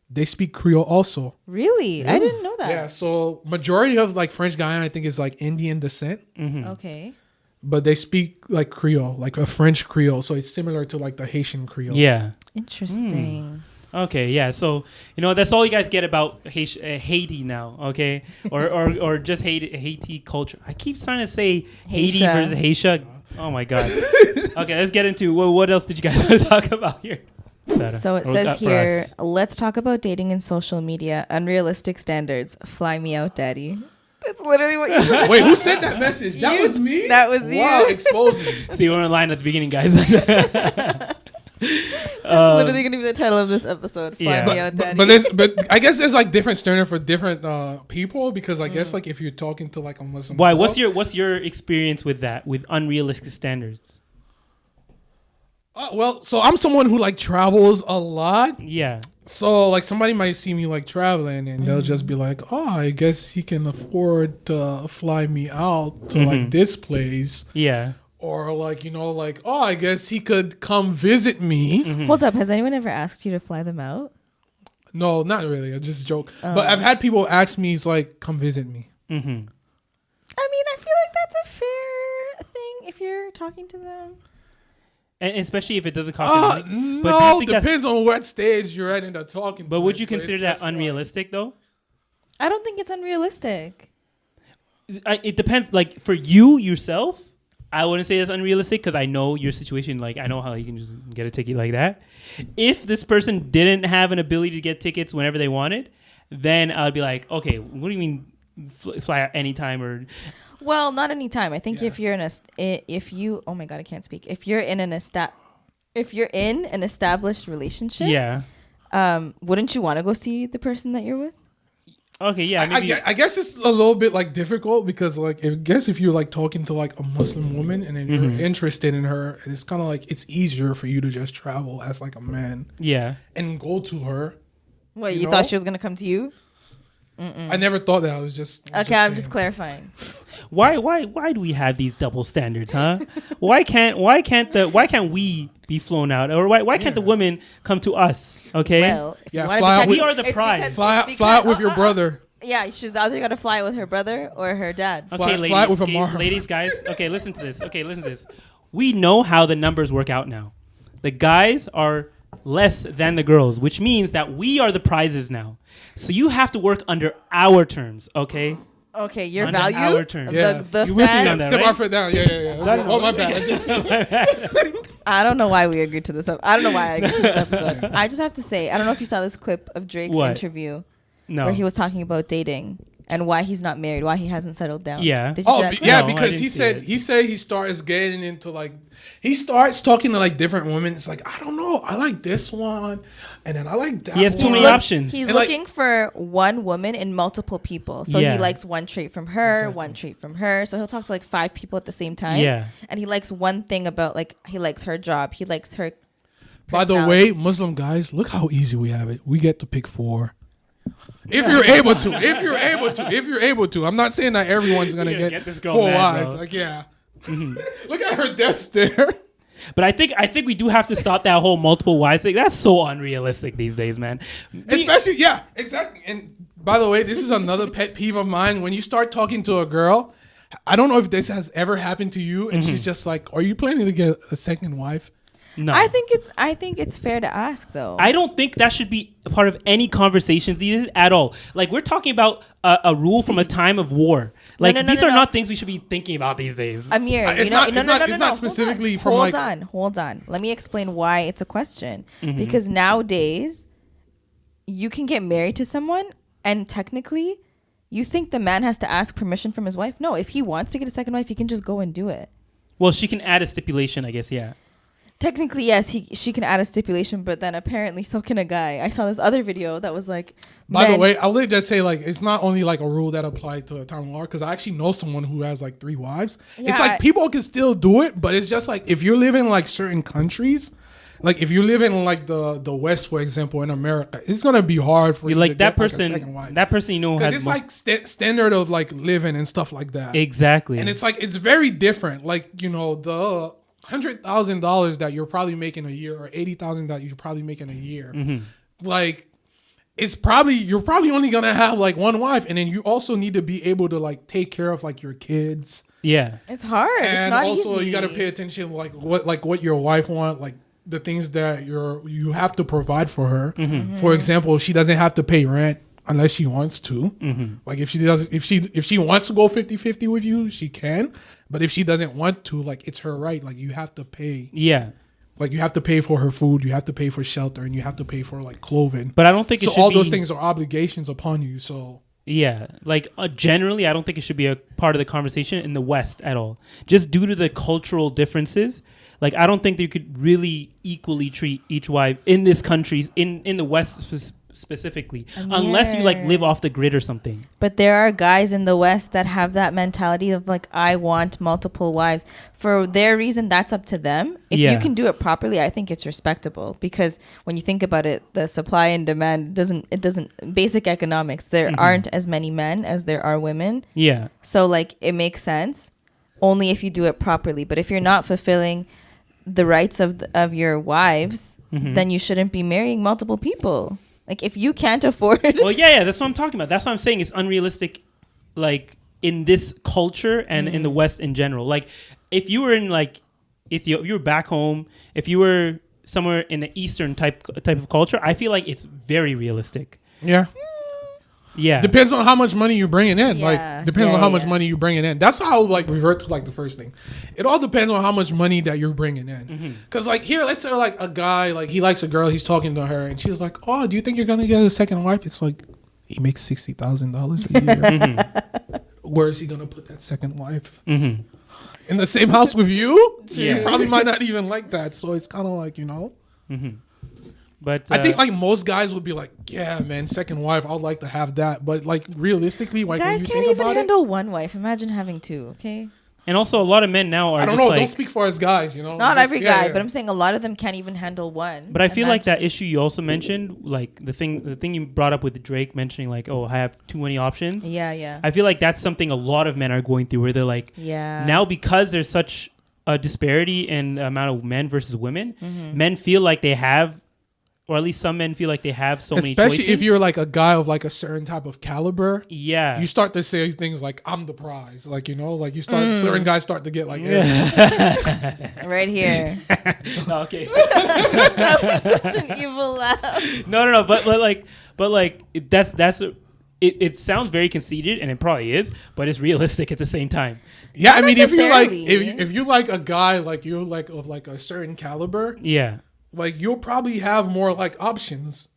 They speak Creole also. Really? I didn't know that. Yeah, so majority of like French Guyana, I think, is like Indian descent, Okay. but they speak like Creole, like a French Creole. So it's similar to like the Haitian Creole. Yeah. Interesting. Okay. Yeah. So that's all you guys get about Haiti now. Okay. Or just Haiti culture. I keep trying to say Haiti Haitian. versus Haitian. Oh my god. Okay. Let's get into what else did you guys want to talk about here? So it says here, let's talk about dating and social media. Unrealistic standards. Fly me out, daddy. That's literally what you said. Wait, who sent that message? That was me? That was Wow, you. exposing me. See, we're in line at the beginning, guys. That's literally going to be the title of this episode. Fly yeah. me out, daddy. But I guess there's like different standard for different people, because I guess like if you're talking to like a Muslim Why? girl- What's your experience with that? With unrealistic standards? well, so I'm someone who like travels a lot. Yeah. So like somebody might see me like traveling and they'll just be like, "Oh, I guess he can afford to fly me out to like this place." Yeah. Or like, like, "Oh, I guess he could come visit me." Hold up. Has anyone ever asked you to fly them out? No, not really. I just joke. But I've had people ask me, "It's like, come visit me." Mm-hmm. I mean, I feel like that's a fair thing if you're talking to them. And especially if it doesn't cost you money. But do you No, think that's- depends on what stage you're at in the talking. But would point, you consider it's that just like- unrealistic though? I don't think it's unrealistic. it depends. Like for you yourself, I wouldn't say that's unrealistic because I know your situation. Like I know how you can just get a ticket like that. If this person didn't have an ability to get tickets whenever they wanted, then I'd be like, okay, what do you mean fly out anytime or? Well, not anytime. I think if you're oh my God, I can't speak. If you're in an established relationship, wouldn't you want to go see the person that you're with? Okay, yeah. Maybe. I guess it's a little bit like difficult because like I guess if you're like talking to like a Muslim woman and then you're interested in her, and it's kind of like it's easier for you to just travel as like a man, and go to her. What, you thought she was gonna come to you? I never thought that. I was just okay. I'm just clarifying. Why do we have these double standards, huh? why can't we be flown out, or why can't the women come to us? Okay, well, we are the prize. Fly out with your brother. Yeah, she's either got to fly with her brother or her dad. Okay, fly with Amara. Ladies, guys. Okay, listen to this. We know how the numbers work out now. The guys are less than the girls, which means that we are the prizes now. So you have to work under our terms, okay? Okay, your under value. Our terms. Yeah. The you fan. Step our foot down. Yeah. Oh my bad. I don't know why we agreed to this. I don't know why I agreed to this episode. I just have to say, I don't know if you saw this clip of Drake's interview, where he was talking about dating and why he's not married, why he hasn't settled down. Yeah. Did you see that clip? Yeah, because he said he starts getting into like he starts talking to like different women. It's like I don't know, I like this one, and then I like that. He has too many options. He's looking for one woman in multiple people. So he likes one trait from her, one trait from her. So he'll talk to like 5 people at the same time. Yeah, and he likes one thing about like he likes her job. He likes her. By the way, Muslim guys, look how easy we have it. We get to pick 4. If you're able to. I'm not saying that everyone's gonna get this girl 4 wives. Like, look at her desk there. But I think we do have to stop that whole multiple wives thing. That's so unrealistic these days, man. Especially, exactly. And by the way, this is another pet peeve of mine. When you start talking to a girl, I don't know if this has ever happened to you, and she's just like, "Are you planning to get a second wife?" No. I think it's fair to ask though. I don't think that should be a part of any conversations these at all. Like we're talking about a rule from a time of war. Like these are not things we should be thinking about these days. Amir, it's not specifically from hold on. Let me explain why it's a question. Because nowadays you can get married to someone and technically you think the man has to ask permission from his wife? No, if he wants to get a second wife, he can just go and do it. Well, she can add a stipulation, I guess, yeah. Technically, yes, she can add a stipulation, but then apparently so can a guy. I saw this other video that was like... By the way, I'll just say, like, it's not only like a rule that applied to a time of war, because I actually know someone who has like 3 wives. Yeah, it's like people can still do it, but it's just like if you live in like certain countries, like if you live in like the West, for example, in America, it's gonna be hard for you like to that get person. Like a second wife. That person, you know, because it's like standard of like living and stuff like that. Exactly, and it's like it's very different. Like the $100,000 that you're probably making a year, or $80,000 that you're probably making a year, like you're probably only gonna have like 1 wife, and then you also need to be able to like take care of like your kids. Yeah, it's hard. And it's not also easy. You got to pay attention like what your wife want, like the things that you have to provide for her. For example, she doesn't have to pay rent unless she wants to. Like if she wants to go 50-50 with you, she can. But if she doesn't want to, like it's her right. Like you have to pay. Yeah. Like you have to pay for her food, you have to pay for shelter, and you have to pay for like clothing. But I don't think all those things are obligations upon you. So yeah, like generally, I don't think it should be a part of the conversation in the West at all. Just due to the cultural differences, like I don't think that you could really equally treat each wife in this country, in the West specifically, unless you like live off the grid or something. But there are guys in the West that have that mentality of like, I want multiple wives. For their reason, that's up to them. If you can do it properly, I think it's respectable, because when you think about it, the supply and demand doesn't basic economics, there aren't as many men as there are women. Yeah. So like it makes sense only if you do it properly. But if you're not fulfilling the rights of your wives, then you shouldn't be marrying multiple people. Like if you can't afford. Well, yeah, that's what I'm talking about. That's what I'm saying. It's unrealistic, like in this culture and in the West in general. Like if you were in like, if you were back home, if you were somewhere in the Eastern type of culture, I feel like it's very realistic. Yeah. Yeah. Depends on how much money you're bringing in. Yeah. Like, depends on how much money you're bringing in. That's how I would like revert to like the first thing. It all depends on how much money that you're bringing in. Because like here, let's say like a guy, like he likes a girl, he's talking to her, and she's like, "Oh, do you think you're gonna get a second wife?" It's like he makes $60,000 a year. Where is he gonna put that second wife? In the same house with you? Yeah. You probably might not even like that. So it's kind of like, But I think like most guys would be like, yeah, man, second wife, I'd like to have that. But like realistically, like guys when you can't think even about handle one wife. Imagine having two. Okay. and also a lot of men now are I don't just know. like, Don't speak for us guys. You know, Not Just- every yeah, guy, yeah. but I'm saying a lot of them can't even handle one. But I feel like that issue you also mentioned, like the thing you brought up with Drake mentioning, like, oh, I have too many options. Yeah. I feel like that's something a lot of men are going through, where they're like, Yeah. now because there's such a disparity in the amount of men versus women, Mm-hmm. men feel like they have, or at least some men feel like they have so many choices. Especially if you're like a guy of like a certain type of caliber. Yeah. You start to say things like, I'm the prize. Like, you know, like you start, certain guys start to get like, Right here. Okay. That was such an evil laugh. No. But it sounds very conceited, and it probably is, but it's realistic at the same time. yeah, Not I mean, if you like, necessarily. if you like a guy, like you're like of like a certain caliber, Yeah. like you'll probably have more like options.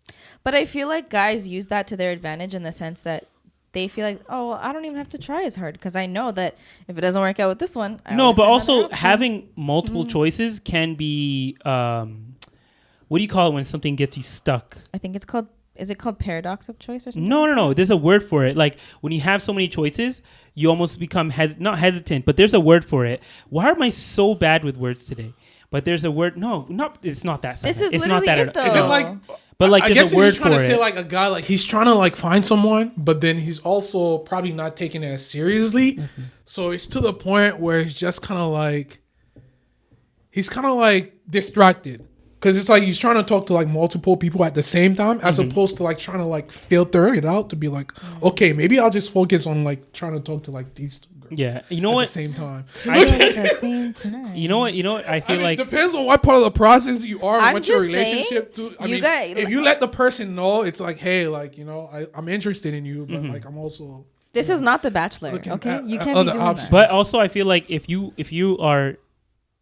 But I feel like guys use that to their advantage in the sense that they feel like, oh, well, I don't even have to try as hard because I know that if it doesn't work out with this one, I No, always but have also another option. having multiple choices can be, what do you call it when something gets you stuck? I think it's called. Is it called paradox of choice or something? No. There's a word for it. Like when you have so many choices, you almost become not hesitant, but there's a word for it. Why am I so bad with words today? But there's a word. No, it's not that. This is it's literally not that it, though. Is it like, But like I there's guess a word he's trying for to say it. like a guy, like he's trying to like find someone, but then he's also probably not taking it as seriously. So it's to the point where it's just kind of like, he's kind of like distracted. Because it's like he's trying to talk to like multiple people at the same time, as opposed to like trying to like filter it out to be like, okay, maybe I'll just focus on like trying to talk to like these two girls. Yeah, you know at what? the same time. You know what? I feel like depends on what part of the process you are, and I'm what your just saying, relationship to. I you mean, guys- if you let the person know, it's like, hey, like you know, I'm interested in you, but like I'm also. This is not The Bachelor. Looking Okay, at you can't other be doing options. that. But also, I feel like if you are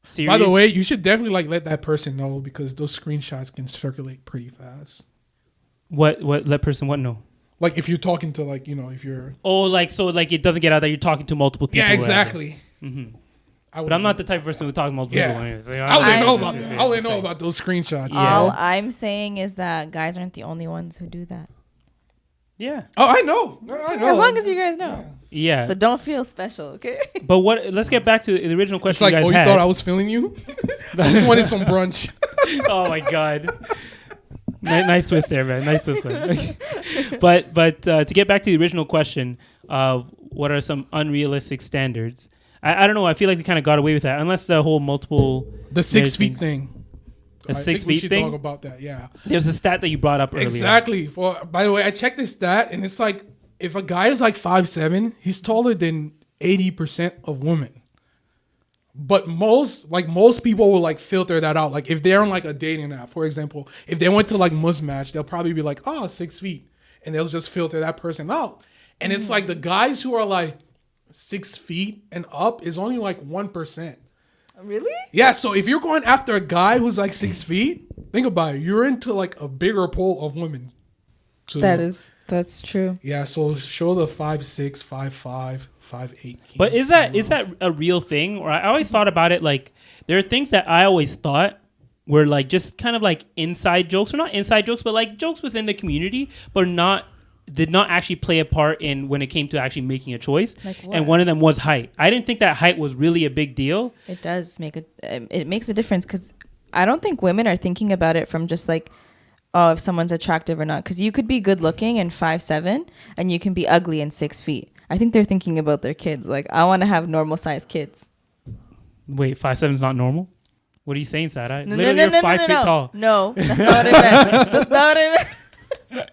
serious. By the way, you should definitely like let that person know because those screenshots can circulate pretty fast. what let person what know? Like if you're talking to like, you know, if you're. Oh, like so, like it doesn't get out that you're talking to multiple people. Yeah, or whatever. exactly. But I'm not the type of person who talks to multiple Yeah. people. Anyways. I only know about Just that. I only saying. know about those screenshots. Yeah. All I'm saying is that guys aren't the only ones who do that. Yeah. Oh, I know. I know. As long as you guys know. Yeah. So don't feel special, okay? But let's get back to the original It's question like, you guys oh, you had. thought I was feeling you? I just wanted some brunch. Oh my god. Nice twist there, man. Nice twist there. but to get back to the original question of what are some unrealistic standards, I don't know. I feel like we kind of got away with that, unless the whole multiple The 6 feet things. thing. A I 6 think we feet should thing. talk about that. Yeah. There's a stat that you brought up earlier. Exactly. By the way, I checked this stat, and it's like if a guy is like 5'7", he's taller than 80% of women. But most people will like filter that out. Like if they're on like a dating app, for example, if they went to like Muzmatch, they'll probably be like, oh, 6 feet, and they'll just filter that person out. And it's like the guys who are like 6 feet and up is only like 1%. Really? Yeah, so if you're going after a guy who's like 6 feet, think about it. You're into like a bigger pool of women. So, That's true. yeah, so show the 5'6", 5'5", 5'8". But is that a real thing? Or I always thought about it like there are things that I always thought were like just kind of like inside jokes, or not inside jokes, but like jokes within the community, but did not actually play a part in when it came to actually making a choice. Like what? And one of them was height. I didn't think that height was really a big deal. It does it makes a difference because I don't think women are thinking about it from just like, oh, if someone's attractive or not. Because you could be good looking and 5'7", and you can be ugly and 6 feet. I think they're thinking about their kids. Like, I want to have normal sized kids. Wait, 5'7" is not normal? What are you saying, Sarah? No, Literally, you're 5 feet tall. No, that's not what I meant. That's not what I meant.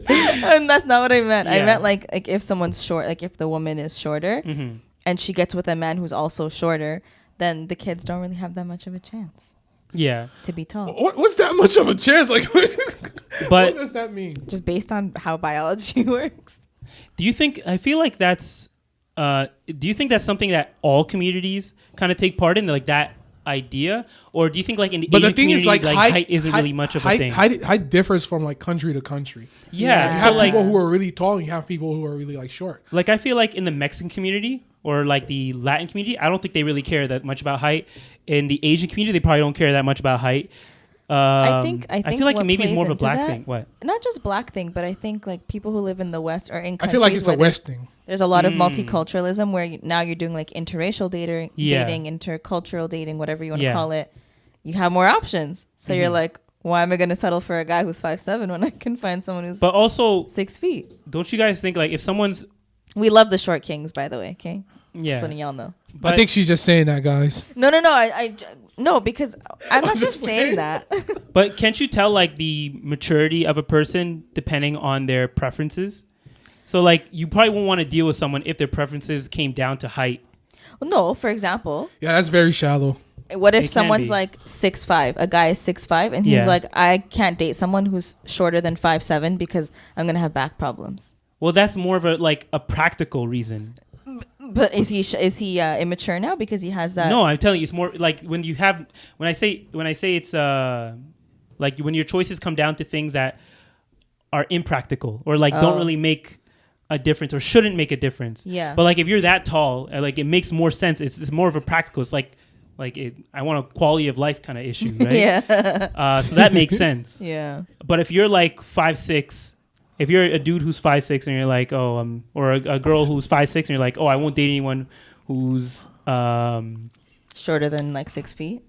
And that's not what I meant. I Yeah. meant like if someone's short, like if the woman is shorter Mm-hmm. and she gets with a man who's also shorter, then the kids don't really have that much of a chance. Yeah. To be tall. What's that much of a chance? Like, But what does that mean? Just based on how biology works. do you think? I feel like that's. Do you think that's something that all communities kind of take part in, like that idea, or do you think like in the Asian community, like height isn't really much of a thing? Height differs from like country to country. Yeah, You so have like people who are really tall, and you have people who are really like short. like I feel like in the Mexican community or like the Latin community, I don't think they really care that much about height. In the Asian community, they probably don't care that much about height. I think I feel like what maybe it's more of a plays black into thing. What? Not just black thing, but I think like people who live in the West or in I countries feel like it's a where West thing. there's a lot of multiculturalism where now you're doing like interracial dating, intercultural dating, whatever you want to call it. You have more options. So you're like, why am I going to settle for a guy who's 5'7" when I can find someone who's but also 6 feet? Don't you guys think like if someone's We love the short kings, by the way. Okay, yeah, just letting y'all know. but I think she's just saying that, guys. No. No, because I'm not just saying that. But can't you tell like the maturity of a person depending on their preferences? So like you probably won't want to deal with someone if their preferences came down to height. No, for example, Yeah, that's very shallow. what if It can someone's be. like 6'5", a guy is 6'5", and he's like, I can't date someone who's shorter than 5'7" because I'm gonna have back problems. Well, that's more of a practical reason. But is he immature now because he has that? No, I'm telling you, it's more like when I say it's like when your choices come down to things that are impractical or like don't really make a difference or shouldn't make a difference. Yeah. But like if you're that tall, like it makes more sense. It's more of a practical. It's like I want a quality of life kind of issue, right? Yeah. So that makes sense. Yeah. But if you're like 5'6", if you're a dude who's 5'6" and you're like, oh, or a girl who's 5'6" and you're like, oh, I won't date anyone who's Shorter than like 6 feet.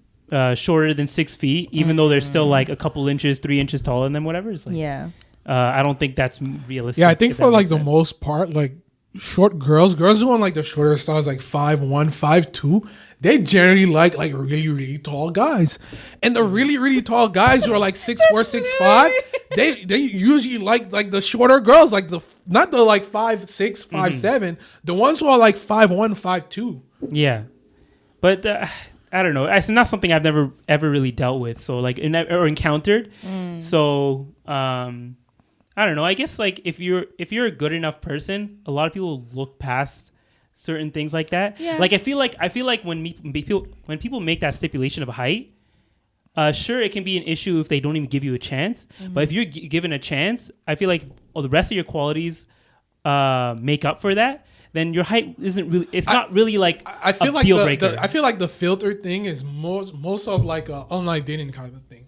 Shorter than 6 feet, even though they're still like a couple inches, 3 inches taller than them, whatever. It's like, Yeah. I don't think that's realistic. Yeah, I think if for that like makes the sense. most part, like short girls who want like the shorter styles, like 5'1", 5'2", they generally like really, really tall guys. And the really, really tall guys who are like 6'4", 6'5", they usually like the shorter girls, like not the like 5'6", 5'7", the ones who are like 5'1", 5'2". Yeah, but I don't know. It's not something I've never ever really dealt with. So like or encountered. So I don't know. I guess like if you're a good enough person, a lot of people look past certain things like that. Yeah. Like I feel like when people make that stipulation of a height, sure it can be an issue if they don't even give you a chance. But if you're given a chance, I feel like the rest of your qualities make up for that. Then your height isn't really. It's not really like I feel a like deal breaker. I feel like the filter thing is most of like a online dating kind of thing.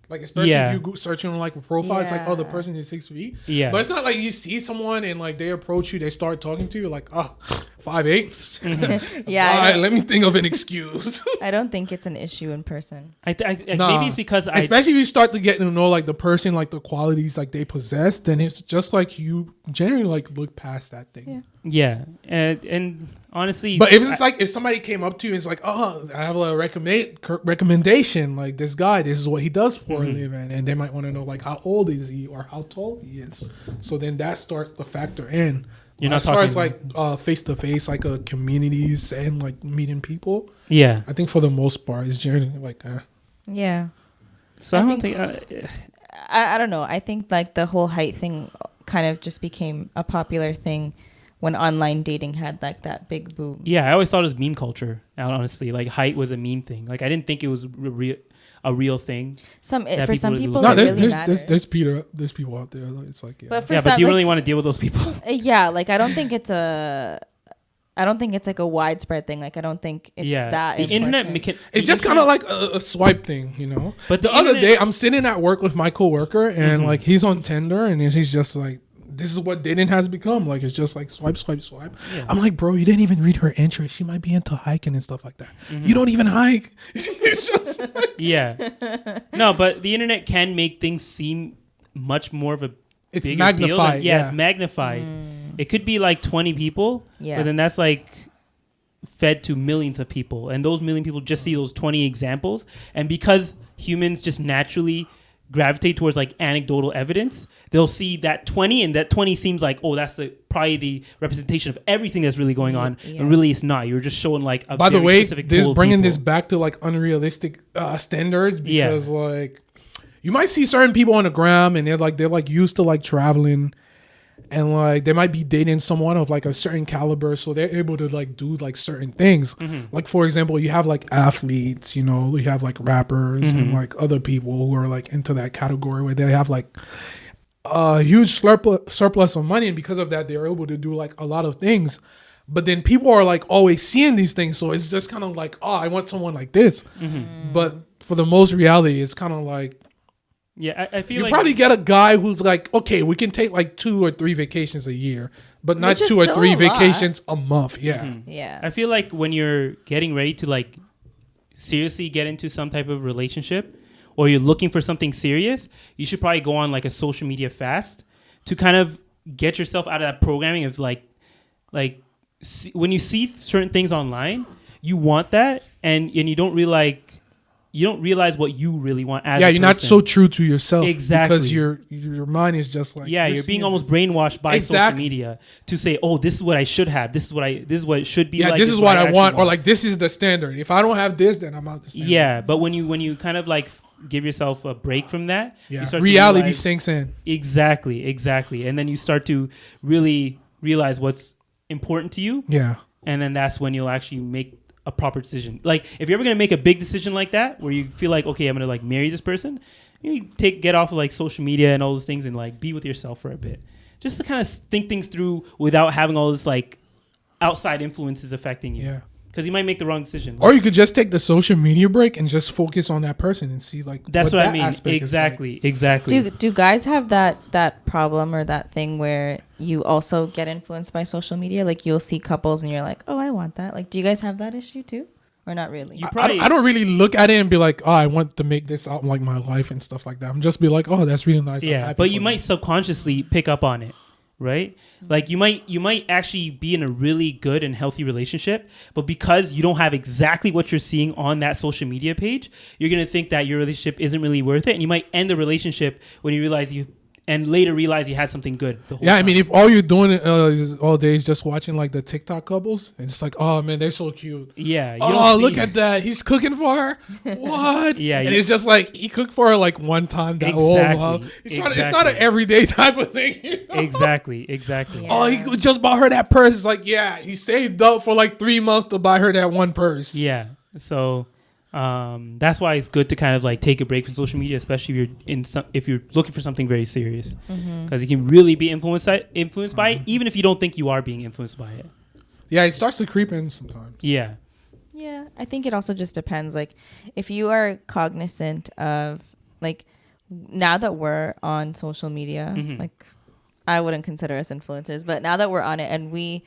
Like especially if you go searching on like a profile, it's like, oh, the person is 6 feet. Yeah. But it's not like you see someone and like they approach you, they start talking to you, like, 5'8". Yeah. All right, let me think of an excuse. I don't think it's an issue in person. Maybe it's because especially if you start to get to know like the person, like the qualities like they possess, then it's just like you generally like look past that thing. Yeah, and honestly, But if it's like if somebody came up to you and it's like, oh, I have a recommendation, like this guy, this is what he does for a living, and they might want to know like how old is he or how tall he is. So then that starts to factor in. You're not as far as talking- like face to face, like communities and like meeting people. yeah. I think for the most part, it's generally like. Yeah. So I I don't think- think. I don't know. I think like the whole height thing kind of just became a popular thing when online dating had like that big boom. Yeah, I always thought it was meme culture. Honestly, like height was a meme thing. Like I didn't think it was a real thing. For people some really people, look No, it at. really matters. there's people out there. It's like But for Yeah, some, but do you like, really want to deal with those people? Yeah, like I don't think it's like a widespread thing. Like I don't think it's that the important. internet. It's just kind of like a swipe thing, you know. But the other day, I'm sitting at work with my coworker, and like he's on Tinder, and he's just like, "This is what dating has become. Like it's just like swipe, swipe, swipe." Yeah. I'm like, "Bro, you didn't even read her interest. She might be into hiking and stuff like that. You don't even hike." It's just like, Yeah. No, but the internet can make things seem much more of a it's bigger deal than- magnified. it's magnified. It could be like 20 people, Yeah. but then that's like fed to millions of people, and those million people just see those 20 examples, and because humans just naturally gravitate towards like anecdotal evidence, they'll see that 20 and that 20 seems like, oh, that's probably the representation of everything that's really going on. And really it's not. You're just showing like a by the way, specific this pool of bringing people. this back to like unrealistic standards, because like you might see certain people on the gram and they're like used to like traveling, and like they might be dating someone of like a certain caliber, so they're able to like do like certain things. Like for example, you have like athletes, you know, you have like rappers and like other people who are like into that category where they have like a huge surplus of money, and because of that they're able to do like a lot of things. But then people are like always seeing these things, so it's just kind of like, oh, I want someone like this. But for the most reality, it's kind of like, I feel you like probably get a guy who's like, okay, we can take like 2 or 3 vacations a year, but not Which is 2 or still 3 a lot. vacations a month. Yeah. I feel like when you're getting ready to like seriously get into some type of relationship, or you're looking for something serious, you should probably go on like a social media fast to kind of get yourself out of that programming of like when you see certain things online, you want that, and you don't realize what you really want as a You're not person. so true to yourself. Exactly. Because your mind is just like, you're being almost brainwashed by social media to say, oh, this is what I should have, this is what it should be like, this is what I want, or want. like this is the standard. If I don't have this, then I'm out the standard. Yeah, but when you kind of like give yourself a break from that, you start to reality realize, sinks in. Exactly, and then you start to really realize what's important to you. Yeah. And then that's when you'll actually make a proper decision. Like if you're ever going to make a big decision like that, where you feel like, okay, I'm going to like marry this person, you get off of like social media and all those things and like be with yourself for a bit, just to kind of think things through without having all this like outside influences affecting you. Yeah. Because you might make the wrong decision. Or you could just take the social media break and just focus on that person and see like that's what I mean. Exactly. Do guys have that problem or that thing where you also get influenced by social media? Like you'll see couples and you're like, oh, I want that. Like, do you guys have that issue too, or not really? I don't really look at it and be like, oh, I want to make this out like my life and stuff like that. I'm just be like, oh, that's really nice. Yeah, but you might subconsciously pick up on it. Right? Like you might actually be in a really good and healthy relationship, but because you don't have exactly what you're seeing on that social media page, you're going to think that your relationship isn't really worth it, and you might end the relationship when you realize later realize you had something good. Yeah, time. I mean, if all you're doing is all day is just watching like the TikTok couples, and it's like, oh man, they're so cute. Yeah. Look at that, he's cooking for her. What? Yeah. And it's just like he cooked for her like one time that whole month. It's not an everyday type of thing. You know? Exactly. Yeah. Oh, he just bought her that purse. It's like, yeah, he saved up for like 3 months to buy her that one purse. Yeah. So that's why it's good to kind of like take a break from social media, especially if you're looking for something very serious, because you can really be influenced by it, even if you don't think you are being influenced by it. Yeah, it starts to creep in sometimes. Yeah, I think it also just depends. Like if you are cognizant of like now that we're on social media, like I wouldn't consider us influencers, but now that we're on it and we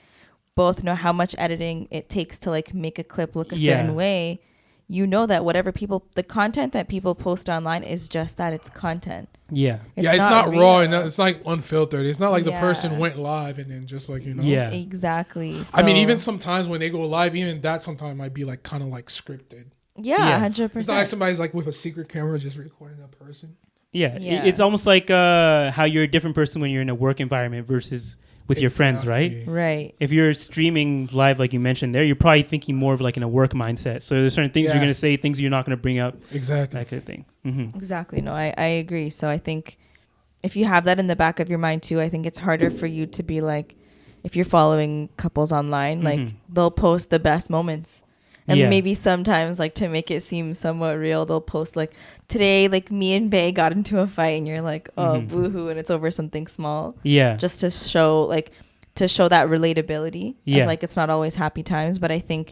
both know how much editing it takes to like make a clip look a certain way, you know that the content that people post online is just that, it's content. Yeah. It's not raw and it's like unfiltered. It's not like the person went live and then just like, you know. Yeah. Exactly. So, I mean, even sometimes when they go live, even that sometimes might be like kind of like scripted. Yeah, 100%. It's not like somebody's like with a secret camera just recording a person. Yeah. It's almost like how you're a different person when you're in a work environment versus with your friends, right? Right. If you're streaming live, like you mentioned there, you're probably thinking more of like in a work mindset. So there's certain things you're going to say, things you're not going to bring up. Exactly. That kind of thing. Mm-hmm. Exactly. No, I agree. So I think if you have that in the back of your mind too, I think it's harder for you to be like, if you're following couples online, like they'll post the best moments. And maybe sometimes, like, to make it seem somewhat real, they'll post, like, today, like, me and Bae got into a fight, and you're like, oh, boo-hoo, and it's over something small. Yeah. Just to show that relatability. Yeah. Of, like, it's not always happy times. But I think,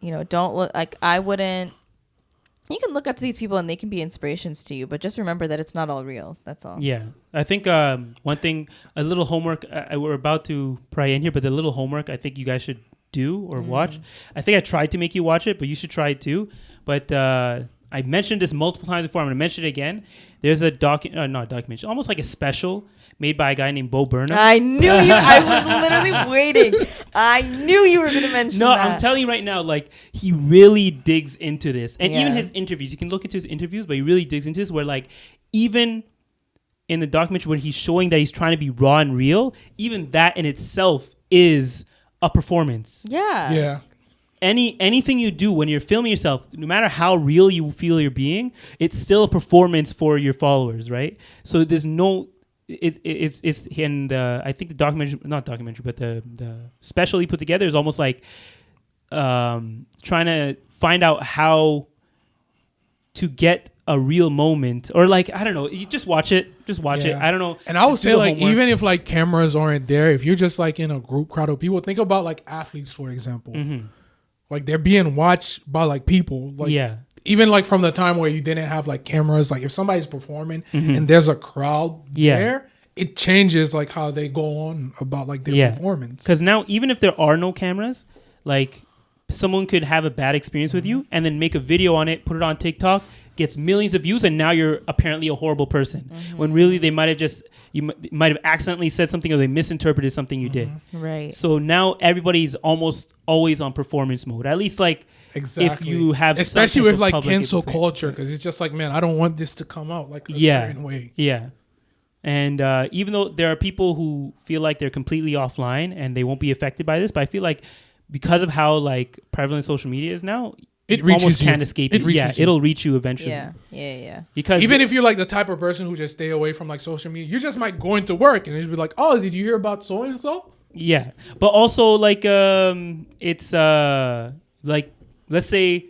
don't look, like, you can look up to these people, and they can be inspirations to you. But just remember that it's not all real. That's all. Yeah. I think one thing, a little homework, we're about to probably end here, but the little homework I think you guys should do or watch. I think I tried to make you watch it, but you should try it too. But I I mentioned this multiple times before. I'm going to mention it again. There's a not a documentary, almost like a special made by a guy named Bo Burnham. I knew you. I was literally waiting. I knew you were going to mention that. No, I'm telling you right now, like, he really digs into this. And even his interviews, you can look into his interviews, but he really digs into this where, like, even in the documentary when he's showing that he's trying to be raw and real, even that in itself is a performance. Yeah. Anything you do when you're filming yourself, no matter how real you feel you're being, it's still a performance for your followers, right? So there's no, it's and I think the documentary, not documentary, but the special he put together is almost like trying to find out how to get a real moment, or like, I don't know, you just watch it. I don't know. And I would say, like, even if like cameras aren't there, if you're just like in a group crowd of people, think about like athletes, for example. Mm-hmm. Like, they're being watched by like people. Like, even like from the time where you didn't have like cameras, like if somebody's performing and there's a crowd there, it changes like how they go on about like their performance. Because now, even if there are no cameras, like someone could have a bad experience with you and then make a video on it, put it on TikTok, gets millions of views, and now you're apparently a horrible person. When really they might have just, you might have accidentally said something or they misinterpreted something you did. Right. So now everybody's almost always on performance mode. At least like if you have, especially with like cancel culture, because it's just like, man, I don't want this to come out like a certain way. Yeah. And even though there are people who feel like they're completely offline and they won't be affected by this, but I feel like because of how like prevalent social media is now, it almost can't escape it. It'll reach you eventually. Yeah. Because even if you're like the type of person who just stay away from like social media, you just might go into work and just be like, oh, did you hear about so and so? Yeah, but also like it's like, let's say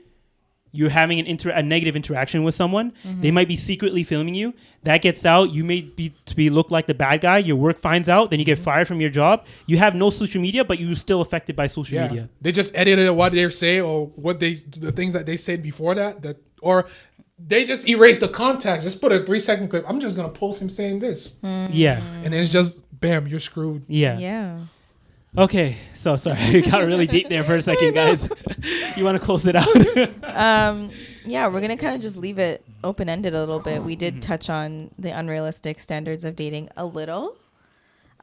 you're having a negative interaction with someone. They might be secretly filming you. That gets out. You may be look like the bad guy. Your work finds out. Then you get fired from your job. You have no social media, but you're still affected by social media. They just edited what they say or the things that they said before that or they just erased the context. Just put a 3-second clip. I'm just gonna post him saying this. Yeah, and it's just bam, you're screwed. Yeah. Okay, so sorry, we got really deep there for a second, guys. You want to close it out? Yeah, we're gonna kind of just leave it open-ended a little bit. We did touch on the unrealistic standards of dating a little.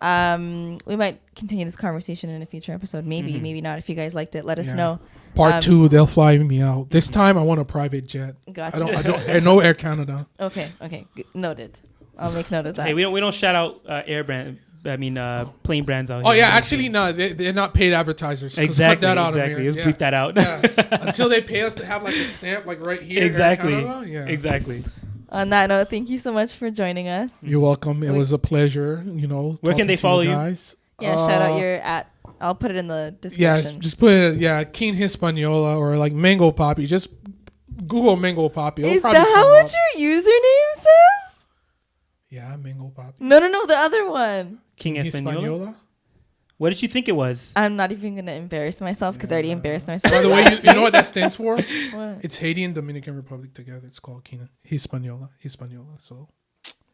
We might continue this conversation in a future episode. Maybe not. If you guys liked it, let us know. Part 2, they'll fly me out. This time, I want a private jet. Gotcha. I don't. No Air Canada. Okay. Noted. I'll make note of that. Hey, we don't shout out plane brands out here. Oh yeah, actually no, they're not paid advertisers. Exactly. Cut that out Exactly. Let's bleep that out. Until they pay us to have like a stamp like right here. Exactly. Exactly. On that note, thank you so much for joining us. You're welcome. It was a pleasure. Where can they follow you guys? Yeah, shout out your @. I'll put it in the description. Yeah, just put it. Keen Hispaniola or like Mango Poppy. Just Google Mango Poppy. Is that what your username says? Yeah, Mango Poppy. No, the other one. King Hispaniola? What did you think it was? I'm not even going to embarrass myself because I already embarrassed myself. By the way, you know what that stands for? What? It's Haiti and Dominican Republic together. It's called Hispaniola. So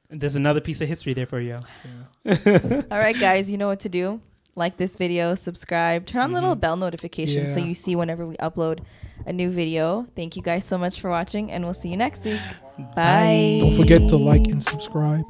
there's another piece of history there for you. Yeah. All right, guys, you know what to do. Like this video, subscribe, turn on the little bell notification so you see whenever we upload a new video. Thank you guys so much for watching, and we'll see you next week. Bye. Don't forget to like and subscribe.